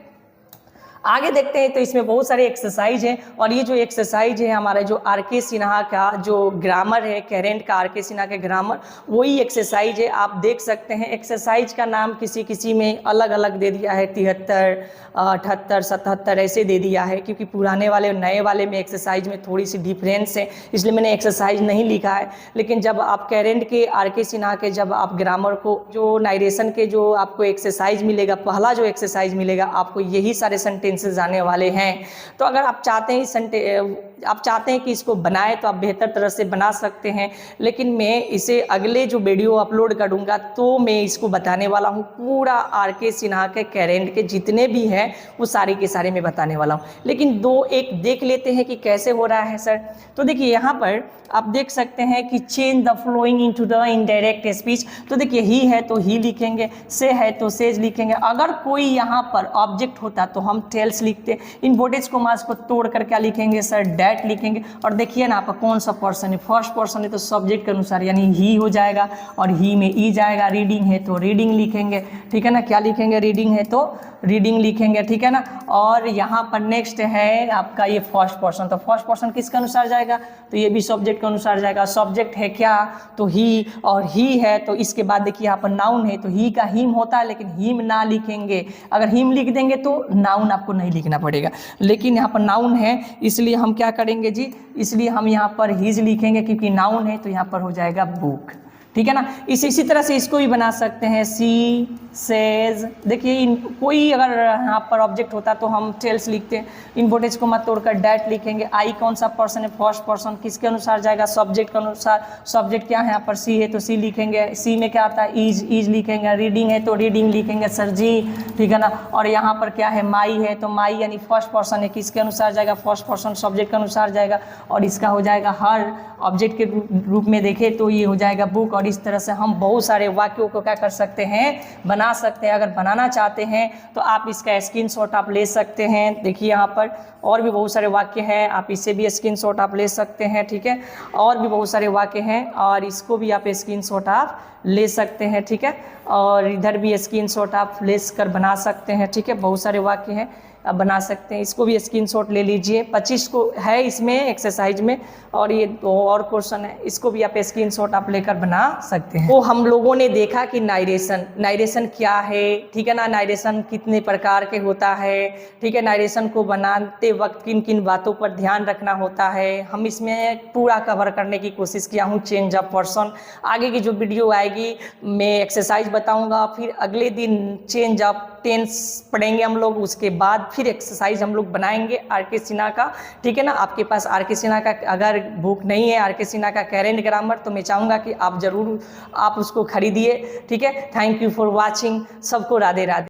आगे देखते हैं तो इसमें बहुत सारे एक्सरसाइज हैं और ये जो एक्सरसाइज है हमारा जो आर.के. सिन्हा का जो ग्रामर है, करेंट का आर.के. सिन्हा के ग्रामर, वही एक्सरसाइज है। आप देख सकते हैं एक्सरसाइज का नाम किसी किसी में अलग अलग दे दिया है, 73, 78, 77 ऐसे दे दिया है, क्योंकि पुराने वाले और नए वाले में एक्सरसाइज में थोड़ी सी डिफरेंस है, इसलिए मैंने एक्सरसाइज नहीं लिखा है। लेकिन जब आप करेंट के आर.के. सिन्हा के जब आप ग्रामर को जो नाइरेशन के जो आपको एक्सरसाइज मिलेगा, पहला जो एक्सरसाइज मिलेगा आपको यही सारे सेंटेंसेस आने वाले हैं। तो अगर आप चाहते हैं कि इसको बनाए तो आप बेहतर तरह से बना सकते हैं, लेकिन मैं इसे अगले जो वीडियो अपलोड करूंगा तो मैं इसको बताने वाला हूं, पूरा आर.के. सिन्हा के करेंट के जितने भी हैं वो सारे के सारे मैं बताने वाला हूं। लेकिन दो एक देख लेते हैं कि कैसे हो रहा है सर। तो देखिए यहाँ पर आप देख सकते हैं कि change the flowing into the indirect speech. तो देखिए ही है तो ही लिखेंगे, से है तो सेज लिखेंगे। अगर कोई यहाँ पर ऑब्जेक्ट होता तो हम टेल्स लिखते। इन्वर्टेड कॉमास को तोड़ कर क्या लिखेंगे सर, डैट लिखेंगे। और देखिए ना आप कौन सा पर्सन है, फर्स्ट पर्सन है तो सब्जेक्ट के अनुसार यानी ही हो जाएगा और ही में ई जाएगा। रीडिंग है तो रीडिंग लिखेंगे, ठीक है ना, क्या लिखेंगे, रीडिंग है तो रीडिंग लिखेंगे, ठीक है ना। और यहाँ पर नेक्स्ट है आपका ये फर्स्ट पर्सन, तो फर्स्ट पर्सन किसके अनुसार जाएगा, तो ये भी सब्जेक्ट के अनुसार जाएगा। सब्जेक्ट है क्या, तो ही, और ही है तो इसके बाद देखिए यहाँ पर नाउन है तो ही का हिम होता है, लेकिन हिम ना लिखेंगे। अगर हिम लिख देंगे तो नाउन आपको नहीं लिखना पड़ेगा, लेकिन यहाँ पर नाउन है इसलिए हम क्या करेंगे जी, इसलिए हम यहाँ पर हिज लिखेंगे, क्योंकि नाउन है तो यहाँ पर हो जाएगा बुक, ठीक है ना। इसी तरह से इसको भी बना सकते हैं, सी, सेज। देखिए कोई अगर यहाँ पर ऑब्जेक्ट होता तो हम टेल्स लिखते हैं, इन्वर्टेड कॉमा तोड़कर डैट लिखेंगे। आई कौन सा पर्सन है, फर्स्ट पर्सन, किसके अनुसार जाएगा, सब्जेक्ट के अनुसार। सब्जेक्ट क्या है यहाँ पर, सी है तो सी लिखेंगे। सी में क्या आता है, इज लिखेंगे। रीडिंग है तो रीडिंग लिखेंगे सर जी, ठीक है ना। और यहाँ पर क्या है, माई है तो माई यानी फर्स्ट पर्सन है, किसके अनुसार जाएगा, फर्स्ट पर्सन, सब्जेक्ट के अनुसार जाएगा। और इसका हो जाएगा हर, ऑब्जेक्ट के रूप में देखें तो ये हो जाएगा बुक। और इस तरह से हम बहुत सारे वाक्यों को क्या कर सकते हैं, बना सकते हैं। अगर बनाना चाहते हैं तो आप इसका स्क्रीनशॉट आप ले सकते हैं। देखिए यहाँ पर और भी बहुत सारे वाक्य हैं, आप इसे भी स्क्रीनशॉट आप ले सकते हैं, ठीक है। और भी बहुत सारे वाक्य हैं और इसको भी आप स्क्रीनशॉट आप ले सकते हैं, ठीक है। और इधर भी स्क्रीनशॉट आप ले कर बना सकते हैं, ठीक है। बहुत सारे वाक्य हैं आप बना सकते हैं, इसको भी स्क्रीनशॉट ले लीजिए। 25 को है इसमें एक्सरसाइज में, और ये 2 और क्वेश्चन है, इसको भी आप स्क्रीनशॉट आप लेकर बना सकते हैं। तो हम लोगों ने देखा कि नाइरेशन क्या है, ठीक है ना, नाइरेशन कितने प्रकार के होता है, ठीक है। नाइरेशन को बनाते वक्त किन किन बातों पर ध्यान रखना होता है, हम इसमें पूरा कवर करने की कोशिश किया हूँ। चेंज ऑफ पर्सन, आगे की जो वीडियो आएगी मैं एक्सरसाइज बताऊँगा, फिर अगले दिन चेंज ऑफ टेंस पढ़ेंगे हम लोग, उसके बाद फिर एक्सरसाइज हम लोग बनाएंगे आर.के. सिन्हा का, ठीक है ना। आपके पास आर.के. सिन्हा का अगर बुक नहीं है, आर.के. सिन्हा का करेंट ग्रामर, तो मैं चाहूँगा कि आप ज़रूर आप उसको खरीदिए, ठीक है। थैंक यू फॉर वॉचिंग, सबको राधे राधे।